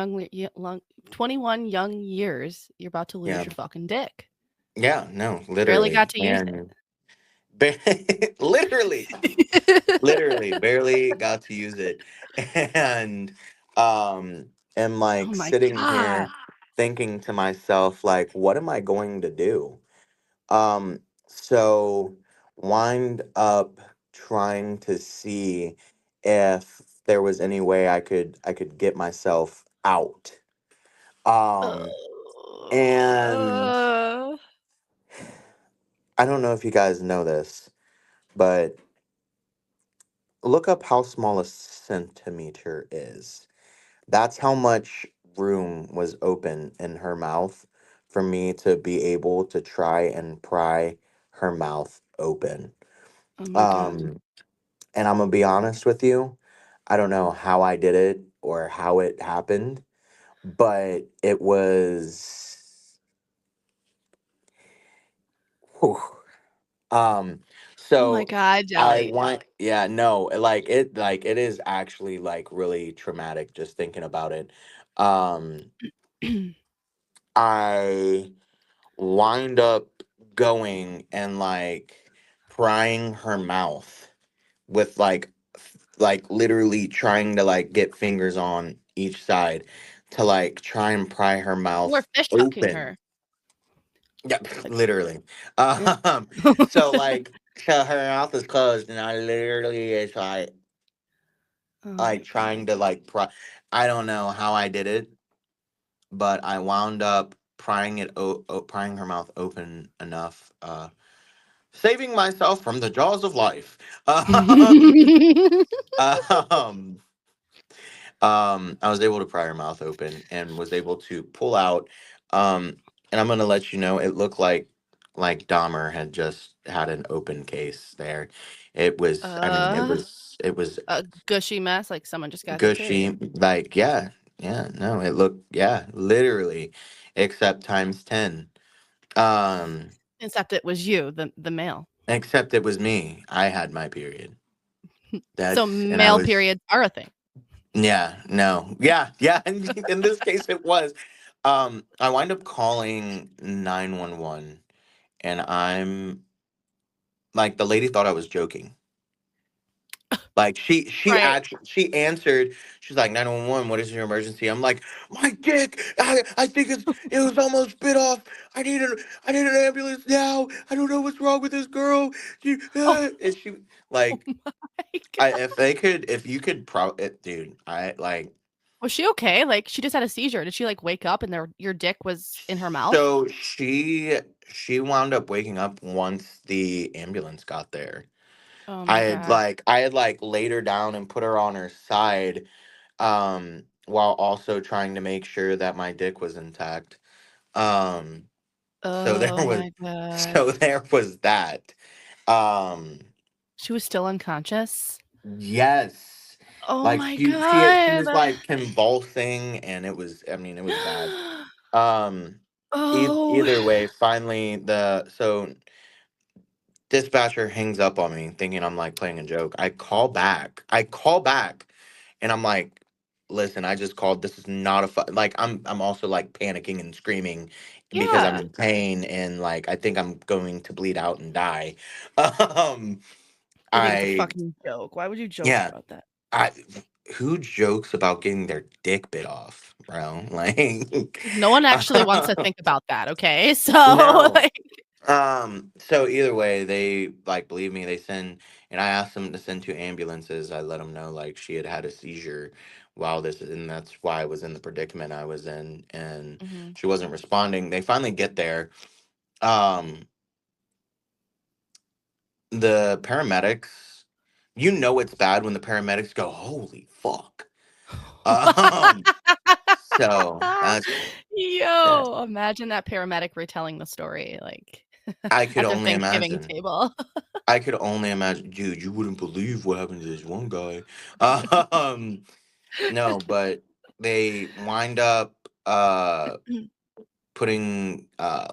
21 young years, you're about to lose Yeah. your fucking dick. Yeah, no, Barely got literally. to use And literally, it. literally barely got to use it. And am Oh like my sitting god. here thinking to myself like what am I going to do? So wind up trying to see if there was any way I could get myself out. And Uh, I don't know if you guys know this, but look up how small a centimeter is. That's how much room was open in her mouth for me to be able to try and pry her mouth open. oh my god. Um, and I'm gonna be honest with you, I don't know how I did it or how it happened, but it was. Whew. Um, Oh my so god, I Jelly. want, yeah, no, like it is actually like really traumatic just thinking about it. Um, I wind up going and like prying her mouth with like literally trying to like get fingers on each side to like try and pry her You were mouth fish hooking open. her. Yeah, Like, literally. yeah. Um, so like so her mouth is closed and I literally is Oh like my god. trying to like pry. I don't know how I did it, but I wound up prying her mouth open enough, saving myself from the jaws of life. Um, I was able to pry her mouth open and was able to pull out. And I'm gonna let you know, it looked like Dahmer had just had an open case there. It was, I mean, uh, it was a gushy mess, like someone just got gushy. titties. Like, yeah, yeah, no, it looked, yeah, literally, except times 10. Um, Except it was you, the male. except it was me. I had my period. So And I male was. periods are a thing. Yeah, no. Yeah, yeah. In this case it was. I wind up calling 911 and I'm like the lady thought I was joking. Like she Right. actually she answered, she's like 911, what is your emergency? I'm like, my dick, I think it was almost bit off. I need an ambulance now. I don't know what's wrong with this girl. Oh And she like my I god. if you could dude, I like. Was she okay? Like she just had a seizure. Did she like wake up and your dick was in her mouth? So she wound up waking up once the ambulance got there. Oh my god. I had like laid her down and put her on her side. while also trying to make sure that my dick was intact. Um, so there Oh was my god. so there was that. Um, She was still unconscious? yes. Oh Like my she god. was like convulsing, and it was, I mean, it was bad. Um, Oh. either way, finally dispatcher hangs up on me thinking I'm like playing a joke. I call back and I'm like, listen, I just called. This is not a like I'm also like panicking and screaming because I'm Yeah. in pain and like I think I'm going to bleed out and die. Um I think it's a I fucking joke. Why would you joke yeah, about that? I who jokes about getting their dick bit off, bro? Like No one actually wants to think about that, okay? So, no. like So either way, they like believe me. They send, and I asked them to send 2 ambulances. I let them know like she had had a seizure while this, and that's why I was in the predicament I was in, and mhm. she wasn't responding. They finally get there. Um, the paramedics, you know it's bad when the paramedics go, "Holy fuck!" Um, so that Yo, imagine that paramedic retelling the story, like, I could at the only Thanksgiving imagine. table. I could only imagine, dude. You wouldn't believe what happened to this one guy. Um, No, but they wind up putting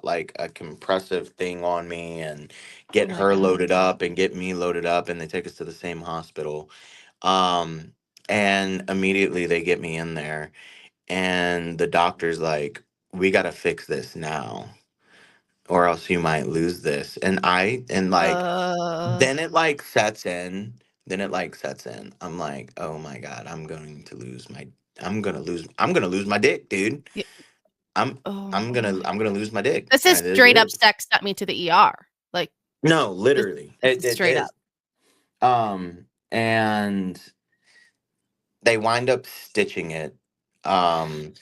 like a compressive thing on me and Oh get my her god. loaded up and get me loaded up, and they take us to the same hospital. Um and immediately they get me in there, and the doctor's like, we got to fix this now or else you might lose this. And like Uh, then it like sets in. Then it like sets in. I'm like, oh my god, I'm gonna lose my dick, dude. y I'm oh my I'm gonna lose my dick. this is This straight up is. sex sent me to the ER. Like, No, this literally. this It is straight up. is. And they wind up stitching it. Um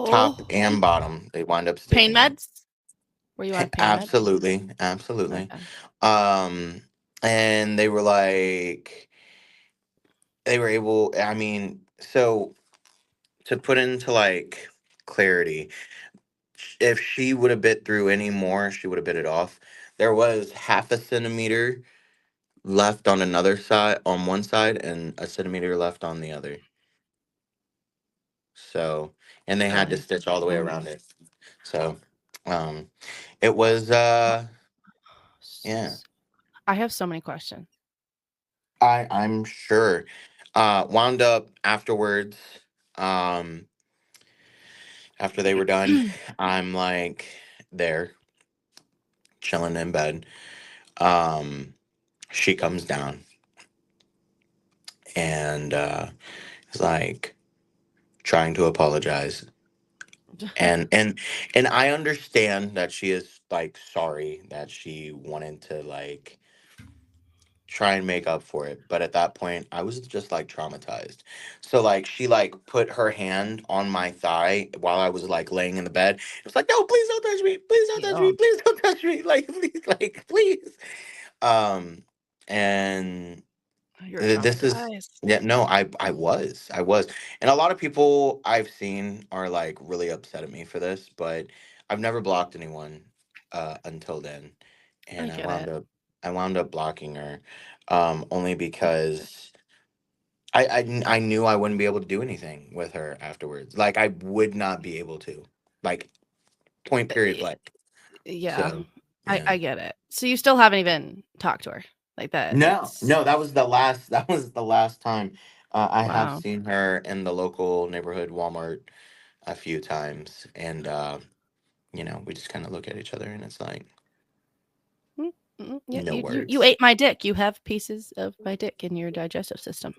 Top Oh. and bottom. They wind up Pain stitching it. meds? Were you on pain meds? Absolutely. Absolutely. Okay. Um and they were able, I mean, so to put into like clarity, if she would have bit through any more, she would have bit it off. There was half a centimeter left on another side, on one side, and a centimeter left on the other. So, and they So had to stitch all the way interesting. around it. So, um, it was, yeah, I have so many questions. I'm sure. Wound up afterwards, um, after they were done, I'm like there chilling in bed. Um, she comes down and is like trying to apologize, and I understand that she is like sorry that she wanted to like try and make up for it, but at that point I was just like traumatized. So like she like put her hand on my thigh while I was like laying in the bed. It was like, no, please don't touch me, please don't touch me, Damn. please don't touch me, like please. um and You're This is, traumatized. yeah, no, I was, and a lot of people I've seen are like really upset at me for this, but I've never blocked anyone until then, I and get it. I wound up blocking her, only because I knew I wouldn't be able to do anything with her afterwards. Like I would not be able to, like, point period Y blank. yeah. So I yeah. get it. So you still haven't even talked to her like that, No, it's no, that was the last. That was the last time. I have wow. seen her in the local neighborhood Walmart a few times, and we just kind of look at each other, and it's like Yeah, no you words. ate my dick. You have pieces of my dick in your digestive system.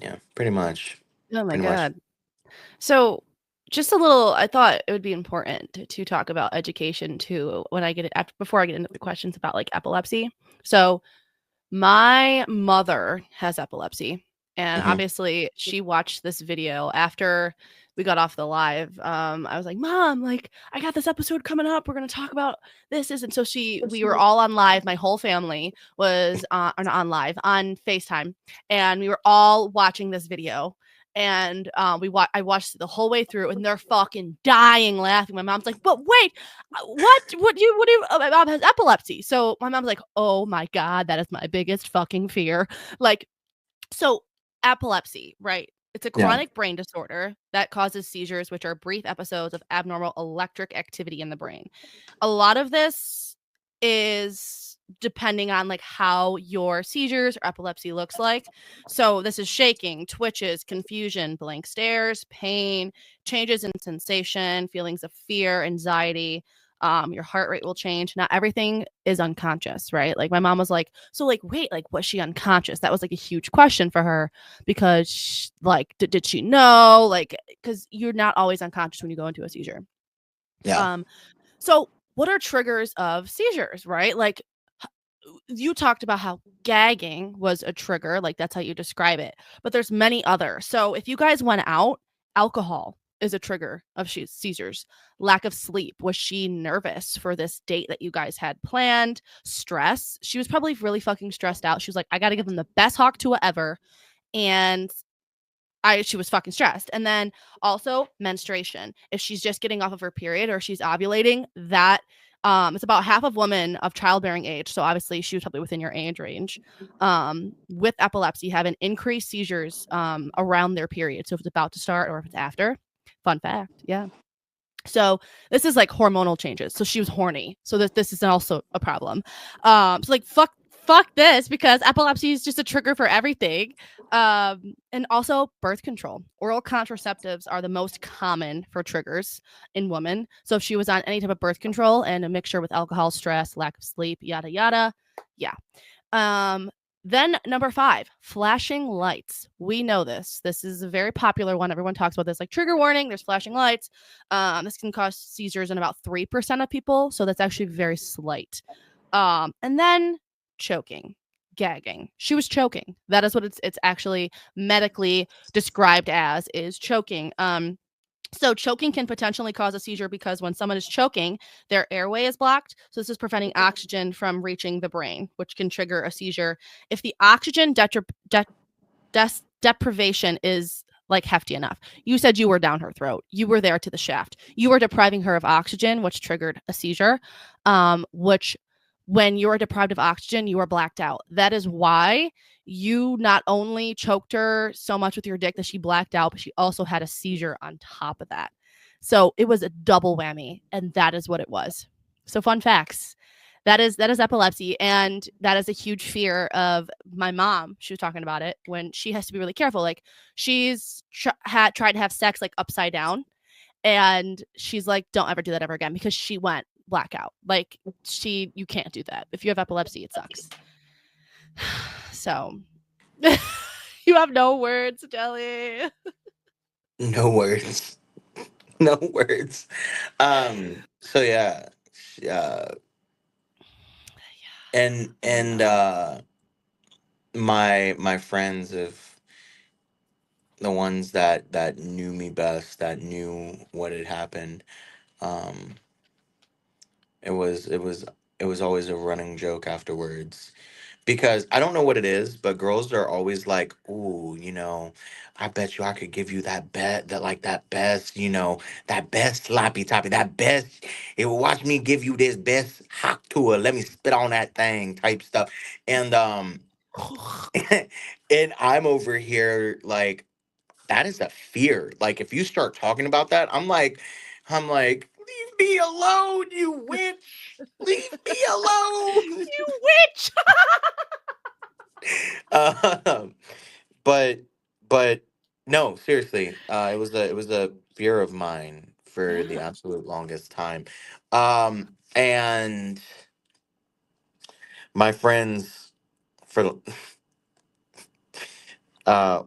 Yeah, pretty much, Oh my pretty much. god. So, just a little I thought it would be important to talk about education too when I get it after before I get into the questions about, like, epilepsy. So, my mother has epilepsy, and Hmm. obviously she watched this video after we got off the live. I was like, "Mom, like, I got this episode coming up. We're gonna talk about this." And so we were all on live. My whole family was or not on live, on FaceTime, and we were all watching this video. And I watched the whole way through, and they're fucking dying laughing. My mom's like, "But wait, what? What do you? My mom has epilepsy." So my mom's like, "Oh my god, that is my biggest fucking fear." Like, so epilepsy, right? It's a Yeah. chronic brain disorder that causes seizures, which are brief episodes of abnormal electric activity in the brain. A lot of this is depending on like how your seizures or epilepsy looks like. So this is shaking, twitches, confusion, blank stares, pain, changes in sensation, feelings of fear, anxiety. Your heart rate will change. Not everything is unconscious, right? Like my mom was like, so like, wait, like was she unconscious? That was like a huge question for her because like, did she know? Like, because you're not always unconscious when you go into a seizure. Yeah. So what are triggers of seizures, right? Like you talked about how gagging was a trigger, like that's how you describe it, but there's many other. So if you guys went out, alcohol is a trigger of seizures. Lack of sleep. Was she nervous for this date that you guys had planned? Stress. She was probably really fucking stressed out. She was like, I got to give them the best Hawk Tuah ever. And she was fucking stressed. And then also menstruation. If she's just getting off of her period or she's ovulating, that it's about half of women of childbearing age. So obviously she was probably within your age range. With epilepsy, have an increased seizures around their period. So if it's about to start or if it's after. Fun fact. Yeah. So this is like hormonal changes. So she was horny. So this is also a problem. So like fuck this because epilepsy is just a trigger for everything. And also birth control. Oral contraceptives are the most common for triggers in women. So if she was on any type of birth control and a mixture with alcohol, stress, lack of sleep, yada yada, yeah. Then number 5, flashing lights. We know this. This is a very popular one. Everyone talks about this, like trigger warning. There's flashing lights. This can cause seizures in about 3% of people. So that's actually very slight. And then choking, gagging. She was choking. That is what it's actually medically described as, is choking. So choking can potentially cause a seizure because when someone is choking, their airway is blocked. So this is preventing oxygen from reaching the brain, which can trigger a seizure. If the oxygen deprivation is like hefty enough. You said you were down her throat. You were there to the shaft. You were depriving her of oxygen, which triggered a seizure, which when you are deprived of oxygen, you are blacked out. That is why you not only choked her so much with your dick that she blacked out, but she also had a seizure on top of that. So it was a double whammy, and that is what it was. So fun facts. That is epilepsy, and that is a huge fear of my mom. She was talking about it when she has to be really careful. Like she's tried to have sex like upside down, and she's like, "Don't ever do that ever again," because she went blackout. Like you can't do that. If you have epilepsy, it sucks. So you have no words, Jelly. No words. No words. So yeah. Uh and my friends, of the ones that knew me best, that knew what had happened, um it was it was it was always a running joke afterwards, because I don't know what it is, but girls are always like, "Ooh, I bet you I could give you that bet, that best, that best sloppy toppy, that best. It will watch me give you this best hot tour. Let me spit on that thing," type stuff. And and I'm over here like, that is a fear. Like if you start talking about that, I'm like, leave me alone, you witch. Leave me alone. You witch. um, but but no, seriously, it was a fear of mine for the Yeah. absolute longest time. And my friends for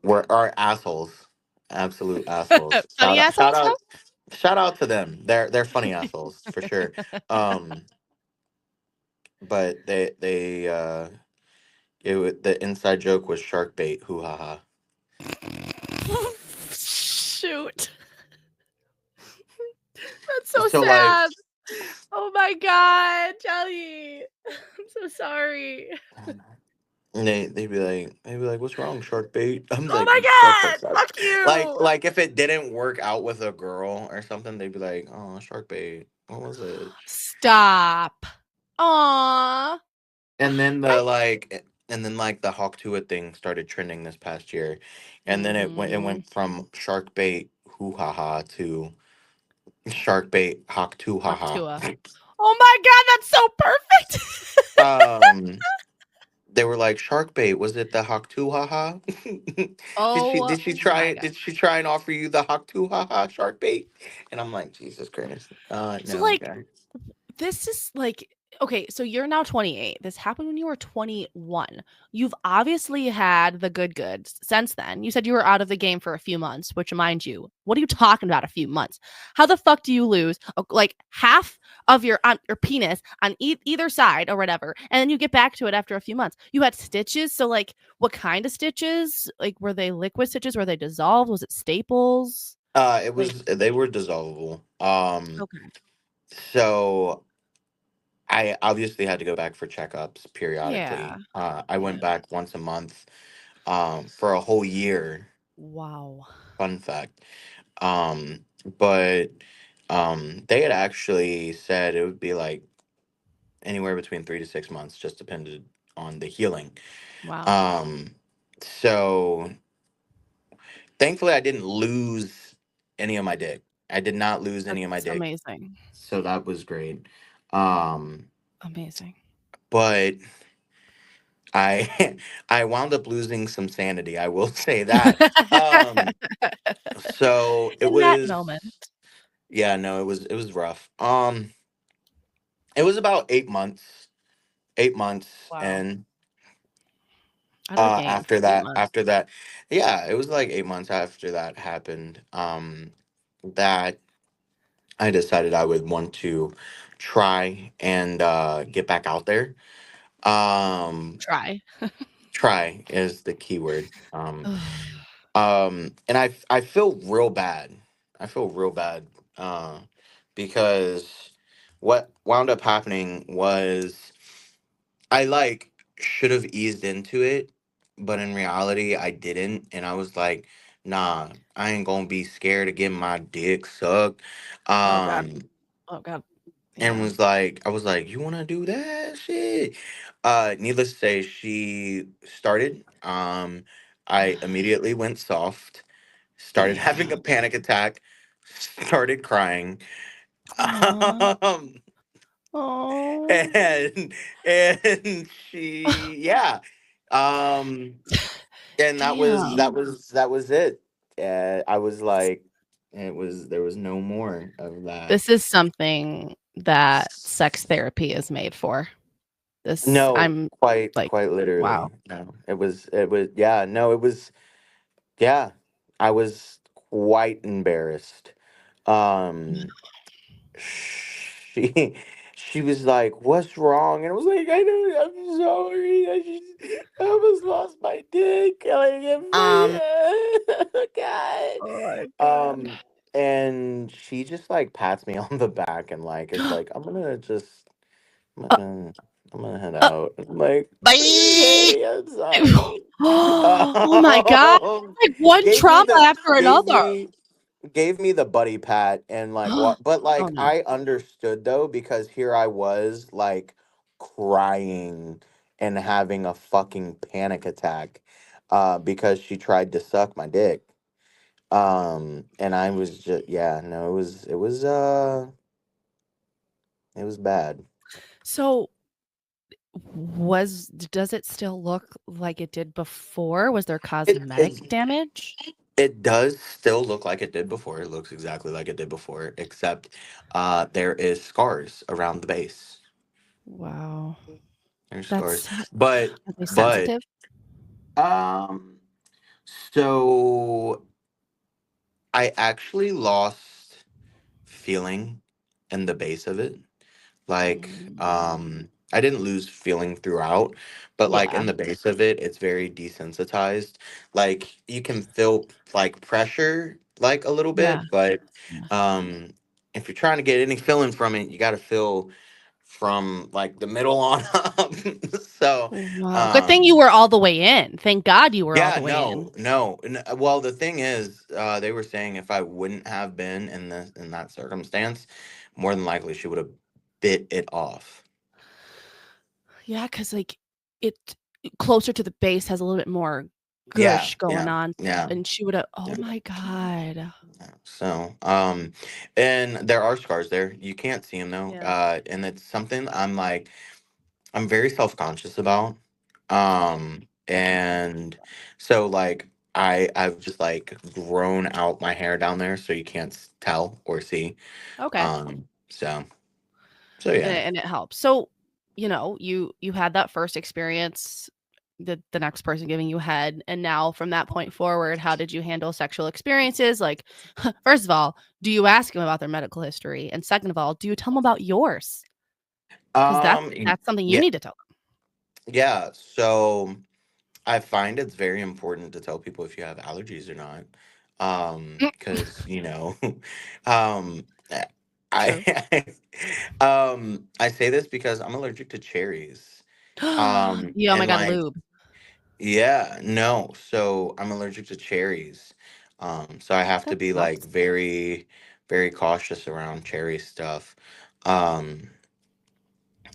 were are assholes, absolute assholes. Funny Shout assholes out though. shout out to them. They're funny assholes for sure. Um, but the inside joke was shark bait. Hoo ha ha. Shoot. That's so So like, sad. Oh my god, Jelly. I'm so sorry. And they'd be like, "What's wrong, shark bait?" I'm Oh like, my "Shut the god! fuck." Fuck you! Like if it didn't work out with a girl or something, they'd be like, "Oh, shark bait. What was it?" Stop. Aww. And then I the Hawk Tuah thing started trending this past year, and then it mm, went from shark bait hoo ha ha to shark bait Hawk Tuah ha Hawk ha. Tuah. Oh my god, that's so perfect. Um, they were like, "Shark bait, was it the Hawk Tuah ha ha?" did she Oh did she try my it? god. Did she try and offer you the Hawk Tuah ha ha shark bait? And I'm like, Jesus Christ. So No, like okay. this is like okay, so you're now 28. This happened when you were 21. You've obviously had the goods since then. You said you were out of the game for a few months, which mind you, what are you talking about a few months? How the fuck do you lose like half of your penis on either side or whatever, and then you get back to it after a few months? You had stitches, so like what kind of stitches? Like were they liquid stitches? Were they dissolved? Was it staples? Like They were dissolvable. okay. So I obviously had to go back for checkups Yeah. periodically. I Yeah. went back once a month, for a whole year. Wow. Fun fact. But they had actually said it would be like anywhere between 3 to 6 months, just depended on the healing. Wow. Um, so thankfully, I didn't lose any of my dick. I did not lose any of my That's dick, amazing. so that was great. Um, Amazing. but I I wound up losing some sanity. I will say that. Um, so it In that was, moment. yeah, no, it was rough. It was about 8 months, 8 months, Wow. and Out of the game for 8 months. after that, yeah, it was like 8 months after that happened. That I decided I would want to try and get back out there. Um, Try. try is the key word. Ugh. And I feel real bad. I feel real bad, uh, because what wound up happening was I like should have eased into it, but in reality I didn't, and I was like, nah, I ain't gonna be scared of getting my dick sucked. Oh god. Um, Oh god. and Yeah. I was like, you wanna do that shit? Needless to say, she started. I immediately went soft, started having a Damn. panic attack, started crying. Aw. Um, Oh. and she, yeah. Um, and Damn. that was it. I was like, there was no more of that. This is something that sex therapy is made for. This No, I'm like, quite wow. literally. No, yeah, no, it was, yeah, I was quite embarrassed. Um, she, she was like, "What's wrong?" And I was like, "I don't, I'm sorry. I almost lost my dick. Like, Um, God." oh my god. And she just like pats me on the back and like is like, I'm Uh, gonna, I'm gonna head uh, out. I'm like, bye. okay, I'm sorry. Oh my god. Like one Gave me trauma the after gave another. me gave me the buddy pat and like what, but Oh like no. I understood though, because here I was like crying and having a fucking panic attack, because she tried to suck my dick. And I was just, yeah, no, it was bad. So does it still look like it did before? Was there cosmetic It damage? It does still look like it did before. It looks exactly like it did before, except there is scars around the base. Wow. There's scars. That's But are they but sensitive? um so I actually lost feeling in the base of it. Like, Mm, I didn't lose feeling throughout, but like yeah. in the base of it, it's very desensitized. Like you can feel like pressure like a little Yeah. bit, but Yeah. um if you're trying to get any feeling from it, you got to feel from like the middle on up. So, Wow. Good thing you were all the way in. Thank God you were all yeah, the way in. no. Well, the thing is, they were saying if I wouldn't have been in that circumstance, more than likely she would have bit it off. Yeah, because like it closer to the base has a little bit more Yeah, gush going yeah, on, yeah. and she would have. Oh Yeah. my God. So, and there are scars there. You can't see them though. Yeah. And it's something I'm very self-conscious about. I can. And so like I've just like grown out my hair down there so you can't tell or see. Okay. So yeah. And it helps. So, you had that first experience, the next person giving you head, and now from that point forward, how did you handle sexual experiences? Like, first of all, do you ask them about their medical history? And second of all, do you tell them about yours? Because that's something you Yeah, need to tell them. yeah. So I find it's very important to tell people if you have allergies or not. Because, um, True. I, I say this because I'm allergic to cherries. Yeah, oh my And God, like, lube. yeah, no, so I'm allergic to cherries. So I have to That be like sucks. very, very cautious around cherry stuff. Um,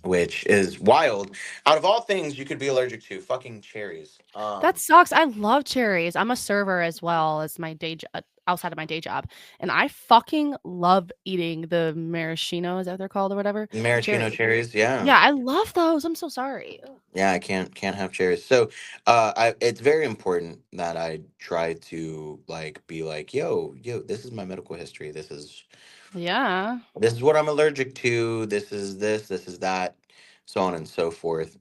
which is wild. Out of all things you could be allergic to, fucking cherries. That sucks. I love cherries. I'm a server as well as my day job, outside of my day job, and I fucking love eating the maraschino, is that what they're called or whatever, Maraschino cherries. cherries, yeah. Yeah, I love those. I'm so sorry. Ugh. Yeah, I can't have cherries. So, it's very important that I try to like be like, yo, this is my medical history. Yeah. This is what I'm allergic to. This is that, so on and so forth.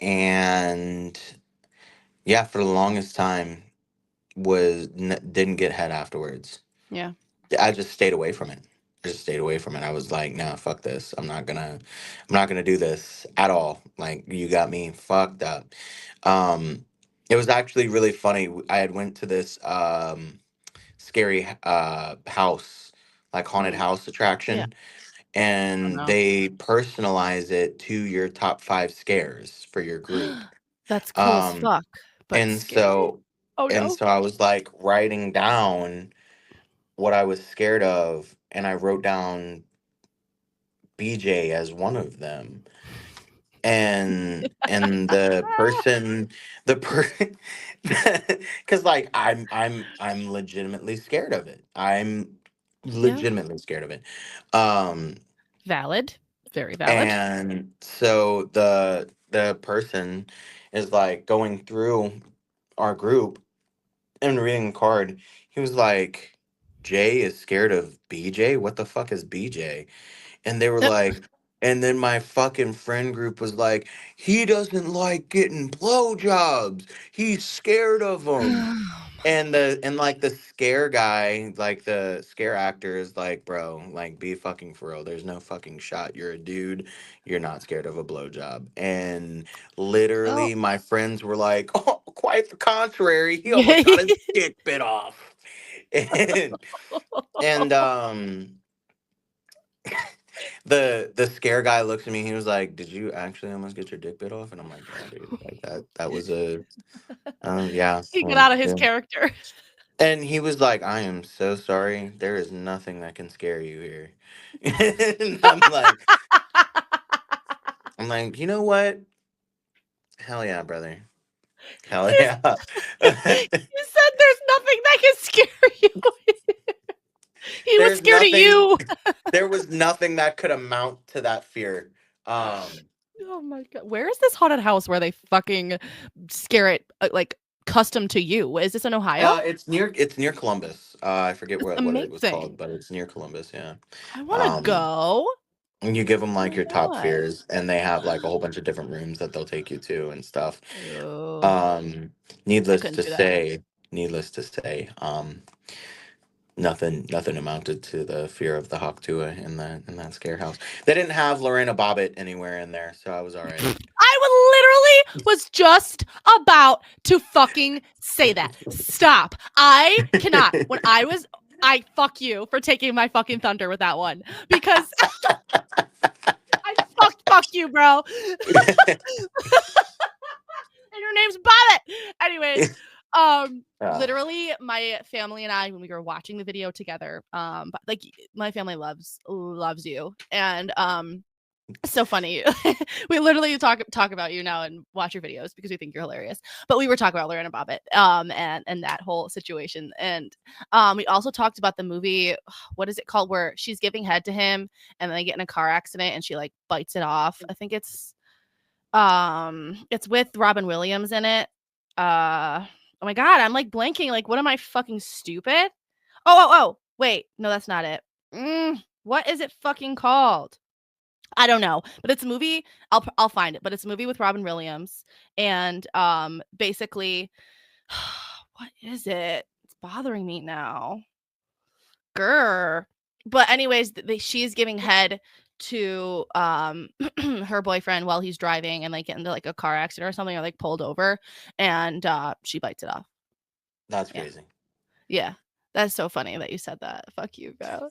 And yeah, for the longest time didn't get head afterwards. Yeah. I just stayed away from it. I just stayed away from it. I was like, nah, fuck this. I'm not gonna do this at all. Like, you got me fucked up. It was actually really funny. I had went to this scary house, like haunted Mm. house Yeah. attraction, Oh and no. they personalize it to your top 5 scares for your group. That's cool as Um, fuck, but and scary. so Oh and no. so I was like writing down what I was scared of, and I wrote down BJ as one of them. And the person because like I'm legitimately scared of it. I'm Yeah. legitimately scared of it. Um Valid. Very valid. and so the person is like going through our group and reading a card. He was like, Jay is scared of BJ? What the fuck is BJ? And they were like, and then my fucking friend group was like, he doesn't like getting blowjobs. He's scared of them. Oh my And like the scare guy, like the scare actor is like, bro, like be fucking for real. There's no fucking shot. You're a dude. You're not scared of a blowjob. And God. literally my friends were like, oh, quite the contrary. He almost got his Oh. dick bit off. And and the scare guy looks at me. He was like, "Did you actually almost get your dick bit off?" And I'm like, "Yeah, dude. Like that was a yeah." He got Well, out of his yeah. character. And he was like, "I am so sorry. There is nothing that can scare you here." And I'm like, you know what? Hell yeah, brother. Hell You yeah. you said there's nothing that can scare you. He was There's scared of nothing. you. There was nothing that could amount to that fear. Oh my God. Where is this haunted house where they fucking scare it, like, custom to you? Is this in Ohio? It's near Columbus. I forget It's what it was called, amazing. but it's near Columbus. Yeah. I wanna Um, go. and you give them Oh like my your top God. fears, and they have like a whole bunch of different rooms that they'll take you to and stuff. Oh, Um, I needless couldn't to do that. say, needless to say, nothing amounted to the fear of the Hawk Tuah in that scare house. They didn't have Lorena Bobbitt anywhere in there, so I was all right. I literally was just about to fucking say that. Stop. I cannot. When I was I fuck you for taking my fucking thunder with that one because I fuck you, bro. And your name's Bobbitt. Anyways, Ah, literally my family and I when we were watching the video together, but like my family loves you, and so funny. We literally talk about you now and watch your videos because we think you're hilarious. But we were talking about Lorena Bobbitt, and that whole situation, and we also talked about the movie. What is it called? Where she's giving head to him, and then they get in a car accident, and she like bites it off. I think it's with Robin Williams in it. Oh my god, I'm like blanking. Like, what am I fucking stupid? Oh, wait, no, that's not it. What is it fucking called? I don't know, but it's a movie. I'll find it, but it's a movie with Robin Williams, and basically, what is it? It's bothering me now. Grr. But anyways, she's giving head to her boyfriend while he's driving and like get into like a car accident or something or like pulled over, and she bites it off. that's Yeah. crazy. Yeah. That's so funny that you said that. Fuck you, bro.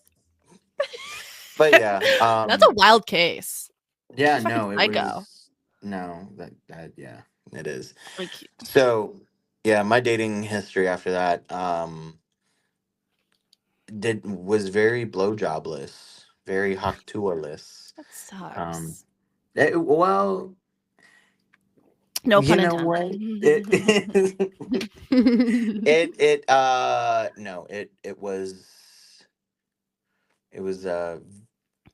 But yeah, That's a wild case. yeah, She's fucking no, it psycho. was no that yeah, it is. Like, So yeah, my dating history after that did was very blowjobless, very Hawk Tuah-less. that Um, sucks. well, No you pun know intended. what? It it no, it was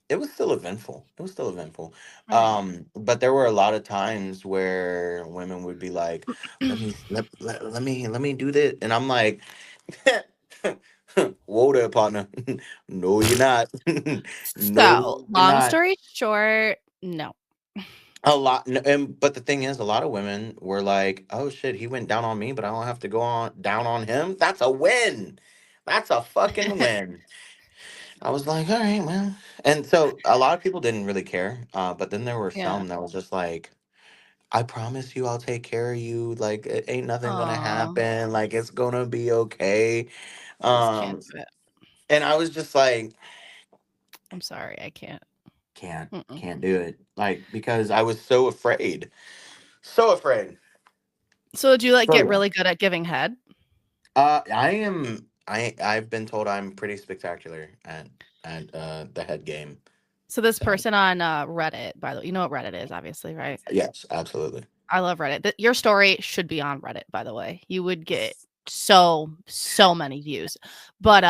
it was still eventful. It was still eventful. Right. But there were a lot of times where women would be like, let me do this," and I'm like, "Whoa there, partner. No, you're not. So, No, you're long not." story short, no. A lot, and but the thing is, a lot of women were like, "Oh shit, he went down on me, but I don't have to go on down on him. That's a win. That's a fucking win." I was like, "All right, well," and so a lot of people didn't really care. But then there were Yeah. some that was just like, "I promise you, I'll take care of you. Like, it ain't nothing gonna Aw, happen. Like, it's gonna be okay." I just can't Um, do it. and I was just like, I'm sorry, I can't. Mm-mm. can't do it. Like, because I was so afraid, so afraid. So did you, like, So get yeah. really good at giving head? I am. I've been told I'm pretty spectacular at the head game. So this So person on, Reddit, by the way, you know what Reddit is, obviously, right? yes, absolutely. I love Reddit. Your story should be on Reddit, by the way. You would get so many views. But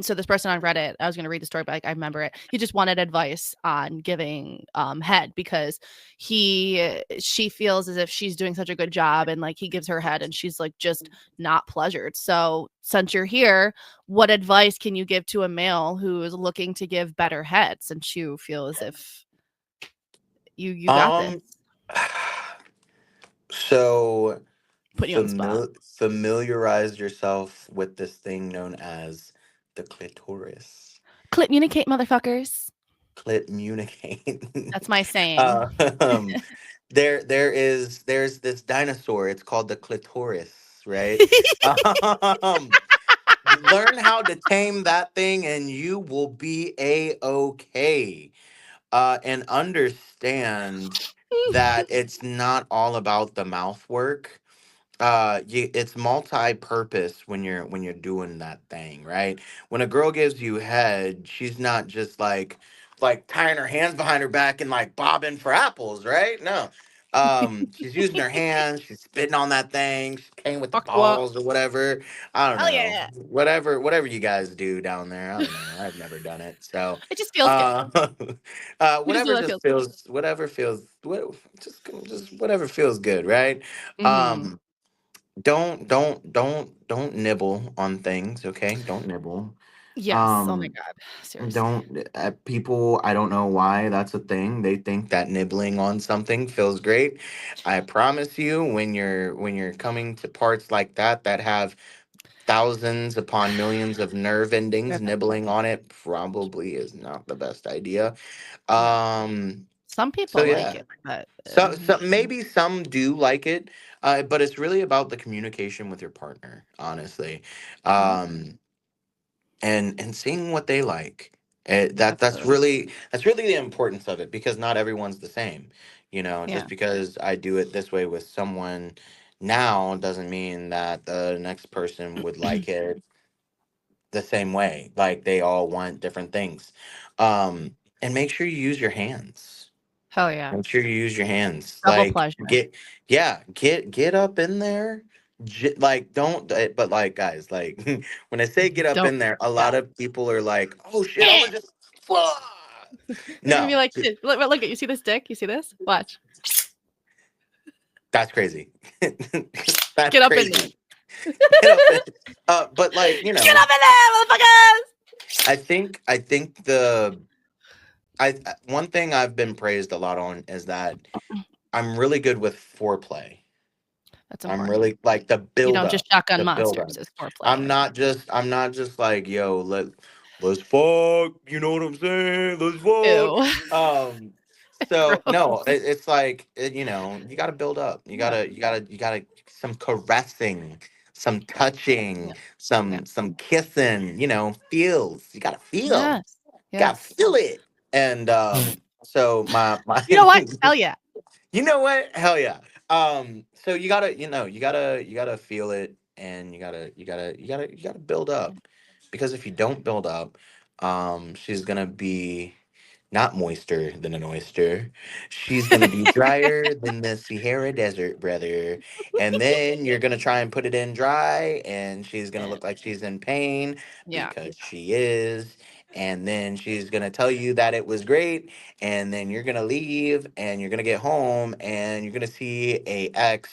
so this person on Reddit, I was gonna read the story, but like, I remember it. He just wanted advice on giving head because she feels as if she's doing such a good job and like he gives her head and she's like just not pleasured. So since you're here, what advice can you give to a male who is looking to give better head since you feel as if you got this? Um. So Put you on the spot. familiarize yourself with this thing known as the clitoris. Communicate, motherfuckers. Clit communicate. That's my saying. um, there's this dinosaur. It's called the clitoris, right? Um, learn how to tame that thing, and you will be a okay. And understand that it's not all about the mouth work. It's multi-purpose when you're doing that thing, right? When a girl gives you head, she's not just like tying her hands behind her back and like bobbing for apples, right? No. She's using her hands, she's spitting on that thing, she's playing with the Fuck what? balls or whatever. I don't Hell know. yeah. Whatever you guys do down there. I don't know. I've never done it. So It just feels good. uh We just know that feels good. just whatever feels good, right? Mhm. Um don't nibble on things, okay? Don't nibble. Yes. Oh my Um god. Seriously. don't people, I don't know why that's a thing. They think that nibbling on something feels great. I promise you, when you're coming to parts like that have thousands upon millions of nerve endings, Ribbit. nibbling on it probably is not the best idea. No. Um Some so people like yeah. it, but So maybe some do like it, but it's really about the communication with your partner, honestly. mhm. Um, and seeing what they like. Absolutely. That's really the importance of it, because not everyone's the same. Yeah. Just because I do it this way with someone now doesn't mean that the next person would like it the same way. Like, they all want different things. And make sure you use your hands. Hell yeah. Make sure you use your hands. Double Like, pleasure. get up in there. Like, don't. But like, guys, like, when I say get up Don't. in there, a lot Yeah. of people are like, "Oh shit, I'm Eh. gonna just." Fuck. You're gonna be No, like, look at you see this dick? You see this? Watch. that's crazy. That's Get up in there. crazy. Get up in. But like, Get up in there, motherfuckers! I think one thing I've been praised a lot on is that I'm really good with foreplay. That's I'm important. really like You don't just shotgun the build up. monsters. It's foreplay. I'm not just like, yo, let's fuck, you know what I'm saying? Let's fuck. Ew. So Gross. no, you you got to build up. Yeah. You got to some caressing, some Yeah. touching, Yeah. some kissing, feels. You got to feel. Yes. Got to Yes. feel it. And so my You know what? Hell yeah. You know what? Hell yeah. So you gotta, you gotta feel it, and you gotta build up, because if you don't build up, she's gonna be not moister than an oyster. She's gonna be drier than the Sahara Desert, brother. And then you're gonna try and put it in dry, and she's gonna look like she's in pain, Yeah. because she is. And then she's gonna tell you that it was great, and then you're gonna leave, and you're gonna get home, and you're gonna see a X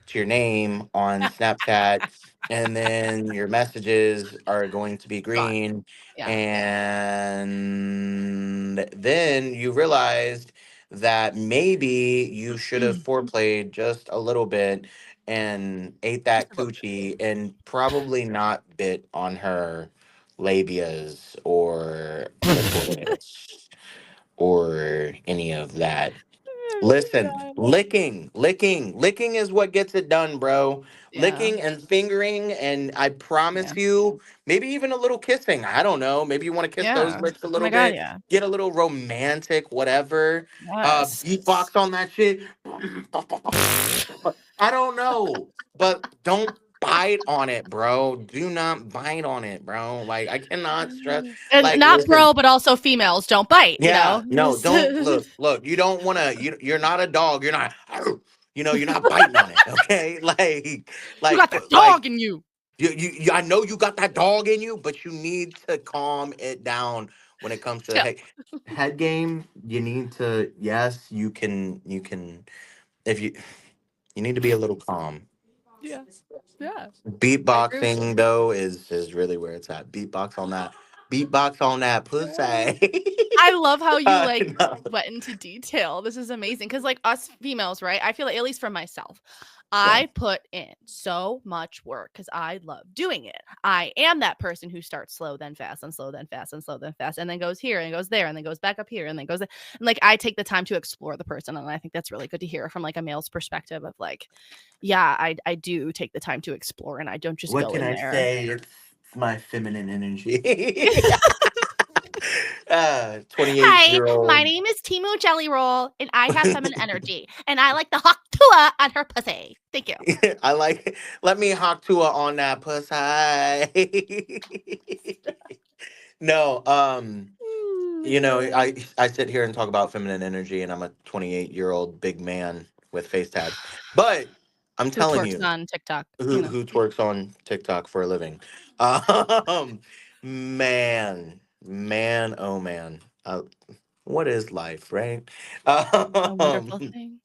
to your name on Snapchat, and then your messages are going to be Gone. green, Yeah. and then you realized that maybe you should have foreplayed just a little bit and ate Just that a little bit. coochie, and probably not bit on her labias or clitoris or any of that. Listen, licking is what gets it done, bro. Yeah. Licking and fingering, and I Yeah. promise you, maybe even a little kissing. I don't know. Maybe you want to kiss those Yeah. lips a Oh my little god, bit, yeah. get a little romantic, whatever. Yes. Beatbox on that shit. I don't know, but don't bite on it, bro. Do not bite on it, bro. Like, I cannot stress. And Like, not listen. bro, but also females don't bite, you Yeah, know? no, don't look, you don't want to, you're not a dog, you're not, you're not biting on it, okay? You got that Like, dog in you. I know you got that dog in you, but you need to calm it down when it comes to Chill. head game. You need to, yes, you can, if you need to be a little calm. Yeah. Yeah. I agree with you. Beatboxing though is really where it's at. Beatbox on that pussy. I love how you like No. went into detail. This is amazing because like us females, right? I feel like at least for myself, Yeah. I put in so much work because I love doing it. I am that person who starts slow, then fast, and slow, then fast, and slow, then fast, and then goes here and goes there, and then goes back up here, and then goes there. And like I take the time to explore the person, and I think that's really good to hear from like a male's perspective of like, yeah, I do take the time to explore, and I don't just What go can in I there. say? It's my feminine energy. 28 Hi, year my old. name is Timu Jelly Roll, and I have feminine energy, and I like the Hawk Tuah on her pussy. Thank you. I like. Let me Hawk Tuah on that pussy. No, Oh my god. I sit here and talk about feminine energy, and I'm a 28-year-old big man with face tats. But I'm Who telling twerks you, on TikTok? You know. who twerks on TikTok for a living. Um, man, oh man. What is life, right? A wonderful Um, thing.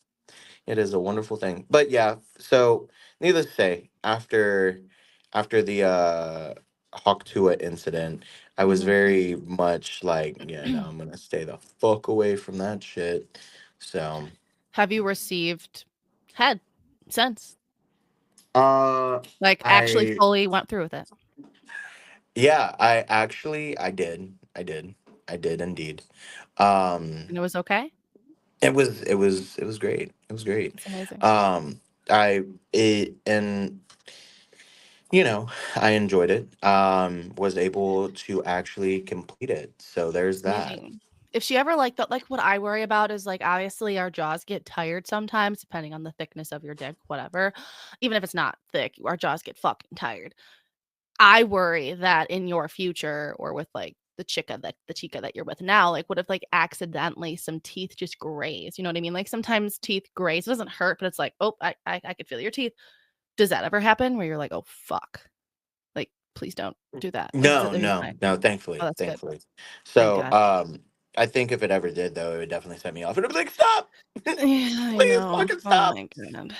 it is a wonderful thing. But yeah, so needless to say, after the Hawk Tuah incident, I was Mhm. very much like, yeah, no, I'm gonna stay the fuck away from that shit. So Have you received head since? uh Like actually I fully went through with it? yeah, I did. I did indeed. Um And it was okay? it was great. It was great. That's amazing. Um I it and I enjoyed it. Was able to actually complete it. So there's that. Amazing. If she ever like that, like what I worry about is like obviously our jaws get tired sometimes, depending on the thickness of your dick, whatever. Even if it's not thick, our jaws get fucking tired. I worry that in your future or with like the chica that you're with now, like what if like accidentally some teeth just graze? You know what I mean? Like sometimes teeth graze. It doesn't hurt, but it's like, oh, I could feel your teeth. Does that ever happen where you're like, oh fuck? Like, please don't do that. Like, No, are you no, fine? no, Oh, thankfully, that's good. thankfully. Thank So, God. I think if it ever did though, it would definitely set me off. It'd be like, stop! Yeah, I Please know. fucking Oh stop. my god.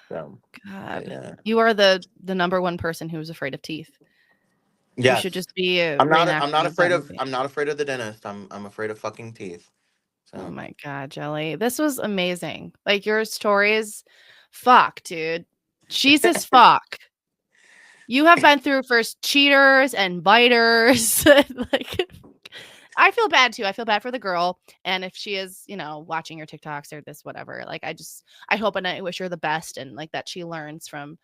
So, God. yeah. You are the number one person who's afraid of teeth. You should Yes. just be I'm not reenacting afraid that of movie. I'm not afraid of the dentist. I'm afraid of fucking teeth. Oh So my god, Jelly. This was amazing. Like your stories, fuck, dude. Jesus fuck. You have been through first cheaters and biters. Like I feel bad too. I feel bad for the girl. And if she is, watching your TikToks or this, whatever, like I hope and I wish her the best and like that she learns from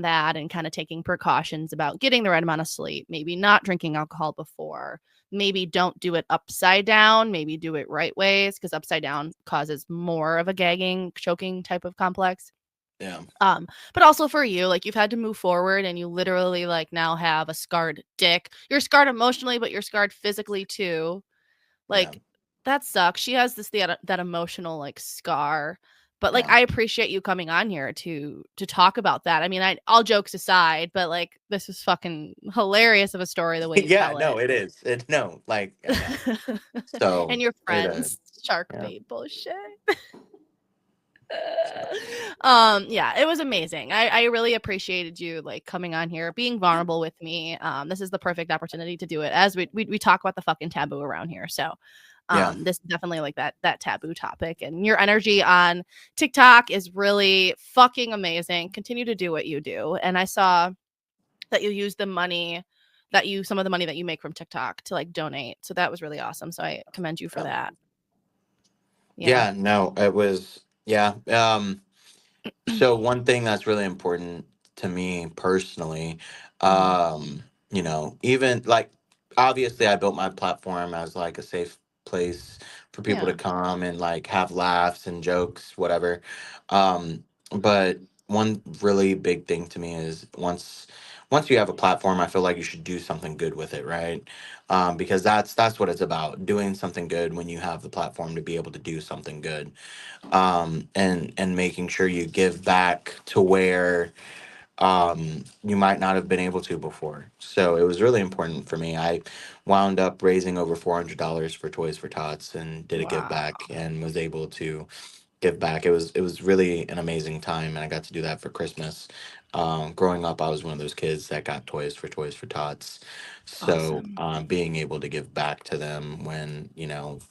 that and kind of taking precautions about getting the right amount of sleep, maybe not drinking alcohol before, maybe don't do it upside down, maybe do it right ways, because upside down causes more of a gagging, choking type of complex. yeah, But also for you, like you've had to move forward and you literally like now have a scarred dick. You're scarred emotionally, but you're scarred physically too. yeah, Like that sucks. She has that emotional like scar. But like yeah. I appreciate you coming on here to talk about that. I mean, all jokes aside, but like this is fucking hilarious of a story the way you Yeah, tell no, it. it is. It no, like I know. So And your it friends, shark yeah. bait bullshit. So Yeah, it was amazing. I really appreciated you like coming on here, being vulnerable with me. This is the perfect opportunity to do it as we talk about the fucking taboo around here. So yeah. this is definitely like that taboo topic, and your energy on TikTok is really fucking amazing. Continue to do what you do. And I saw that you use the money some of the money that you make from TikTok to like donate. So that was really awesome. So I commend you for Yeah. that. Yeah. Yeah, no, it was yeah. So one thing that's really important to me personally, Mhm. even like obviously I built my platform as like a safe place for people to Yeah. come and like have laughs and jokes, whatever. But one really big thing to me is once you have a platform, I feel like you should do something good with it, right? Because that's what it's about, doing something good when you have the platform to be able to do something good, and making sure you give back to where you might not have been able to before. So it was really important for me. I wound up raising over $400 for Toys for Tots and did a give Wow. back and was able to give back. It was really an amazing time, and I got to do that for Christmas. Growing up, I was one of those kids that got Toys for Tots. So Awesome. being able to give back to them when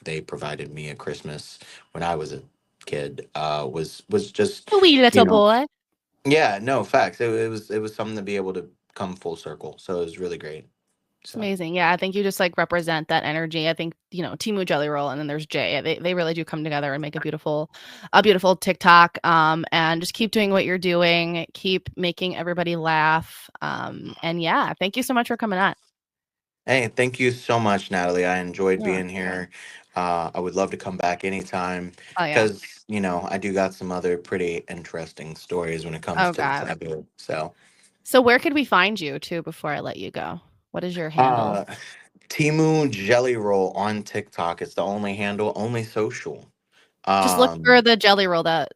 they provided me a Christmas when I was a kid was just A wee you little know boy. yeah, no, facts. It was something to be able to come full circle. So it was really great. It's So amazing. Yeah, I think you just like represent that energy. I think, Timu Jelly Roll and then there's Jay. They really do come together and make a beautiful TikTok. And just keep doing what you're doing. Keep making everybody laugh. And yeah, thank you so much for coming on. hey, thank you so much, Natalie. I enjoyed Yeah. being here. I would love to come back anytime Oh yeah. because I do got some other pretty interesting stories when it comes Oh to the God. taboo. So So where could we find you too before I let you go? What is your handle? uh Timu Jelly Roll on TikTok. It's the only handle, only social. Just look for Um the jelly roll that,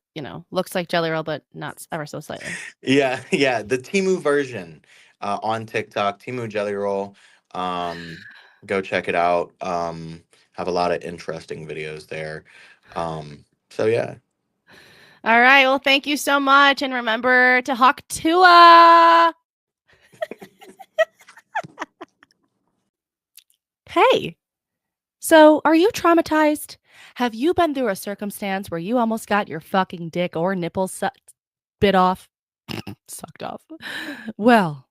looks like jelly roll, but not ever so slightly. Yeah, yeah, the Timu version on TikTok, Timu Jelly Roll. Um, Go check it out. Have a lot of interesting videos there. So yeah. All right. Well, thank you so much. And remember to Hawk Tuah. Hey, so are you traumatized? Have you been through a circumstance where you almost got your fucking dick or nipples bit off? Sucked off. Well,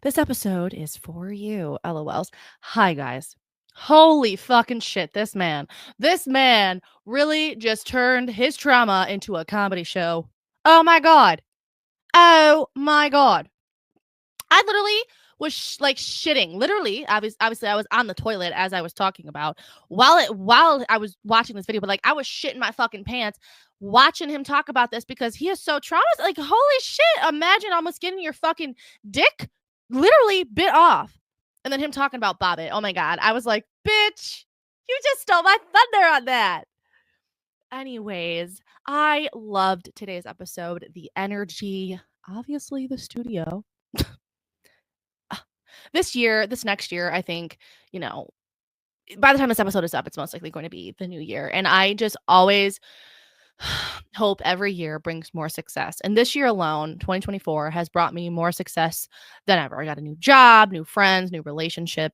this episode is for you, LOLs. Hi, guys. Holy fucking shit, This man really just turned his trauma into a comedy show. Oh my God. Oh my God. I literally was shitting. Literally, obviously, I was on the toilet as I was talking about while I was watching this video, but like I was shitting my fucking pants watching him talk about this because he is so traumatized. Like, holy shit! Imagine almost getting your fucking dick literally bit off, and then him talking about Bobbit. Oh my god, I was like, bitch, you just stole my thunder on that. Anyways, I loved today's episode. The energy, obviously, the studio. This next year, I think, by the time this episode is up, it's most likely going to be the new year. And I just always hope every year brings more success. And this year alone, 2024, has brought me more success than ever. I got a new job, new friends, new relationship.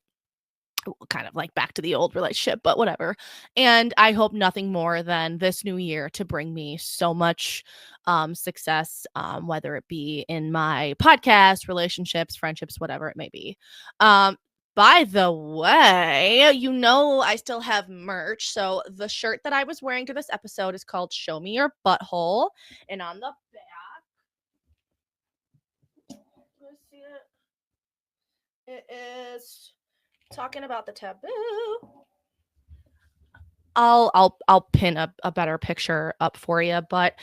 Kind of like back to the old relationship, but whatever. And I hope nothing more than this new year to bring me so much success, whether it be in my podcast, relationships, friendships, whatever it may be. By the way, I still have merch. So the shirt that I was wearing to this episode is called Show Me Your Butthole. And on the back, let's see it. It is talking about the taboo. I'll pin a better picture up for you, but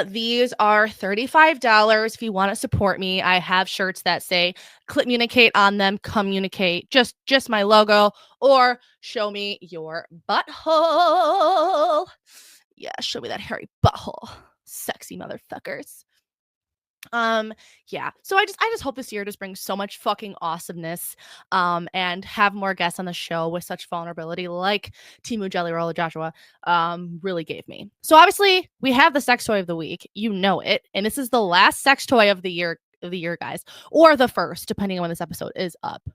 these are $35 if you want to support me. I have shirts that say communicate on them, communicate, just my logo, or show me your butthole. Yeah, show me that hairy butthole. Sexy motherfuckers. Yeah, so I just hope this year just brings so much fucking awesomeness, and have more guests on the show with such vulnerability like Timu Jelly Roll Joshua really gave me. So obviously we have the sex toy of the week, it, and this is the last sex toy of the year, guys, or the first, depending on when this episode is up.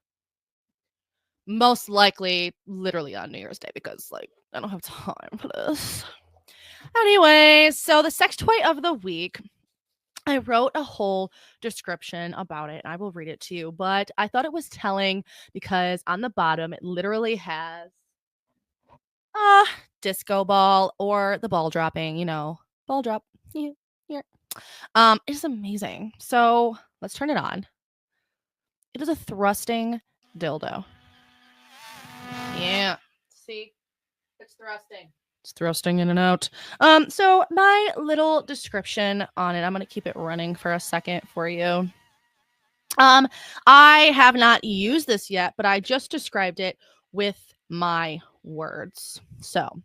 Most likely literally on New Year's Day, because like I don't have time for this. Anyway, so the sex toy of the week, I wrote a whole description about it, and I will read it to you, but I thought it was telling because on the bottom, it literally has a disco ball or the ball dropping, ball drop. Here. It's amazing. So let's turn it on. It is a thrusting dildo. Yeah. See? It's thrusting. It's thrusting in and out. So my little description on it, I'm going to keep it running for a second for you. I have not used this yet, but I just described it with my words. So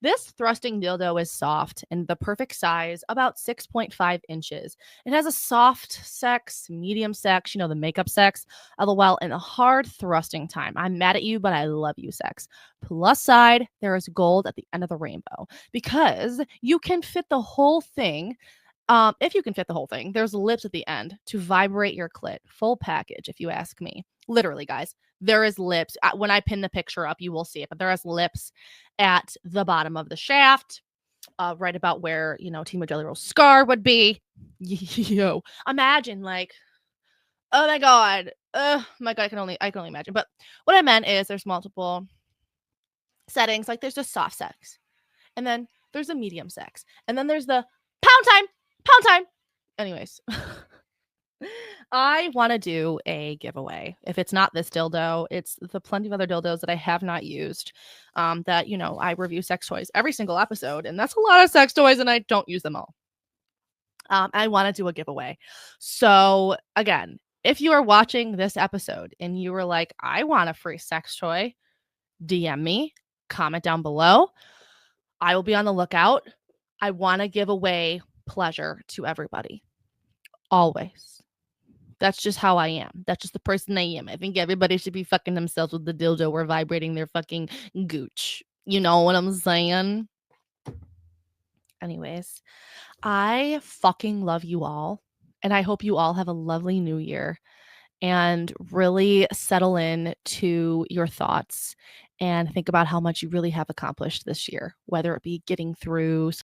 this thrusting dildo is soft and the perfect size, about 6.5 inches. It has a soft sex, medium sex, the makeup sex, LOL, and a hard thrusting time. I'm mad at you, but I love you sex. Plus side, there is gold at the end of the rainbow because you can fit the whole thing. If you can fit the whole thing, there's lips at the end to vibrate your clit. Full package, if you ask me. Literally, guys, there is lips. When I pin the picture up, you will see it, but there is lips at the bottom of the shaft, right about where, Timo Jelly Roll's scar would be. Yo, imagine like, oh my god, I can only imagine. But what I meant is there's multiple settings. Like there's just soft sex, and then there's a medium sex, and then there's the pound time. Anyways, I want to do a giveaway. If it's not this dildo, it's the plenty of other dildos that I have not used. That I review sex toys every single episode, and that's a lot of sex toys, and I don't use them all. I want to do a giveaway. So again, if you are watching this episode and you were like, I want a free sex toy, DM me, comment down below. I will be on the lookout. I want to give away pleasure to everybody. Always. That's just how I am. That's just the person I am. I think everybody should be fucking themselves with the dildo or vibrating their fucking gooch. You know what I'm saying? Anyways, I fucking love you all. And I hope you all have a lovely new year and really settle in to your thoughts and think about how much you really have accomplished this year, whether it be getting through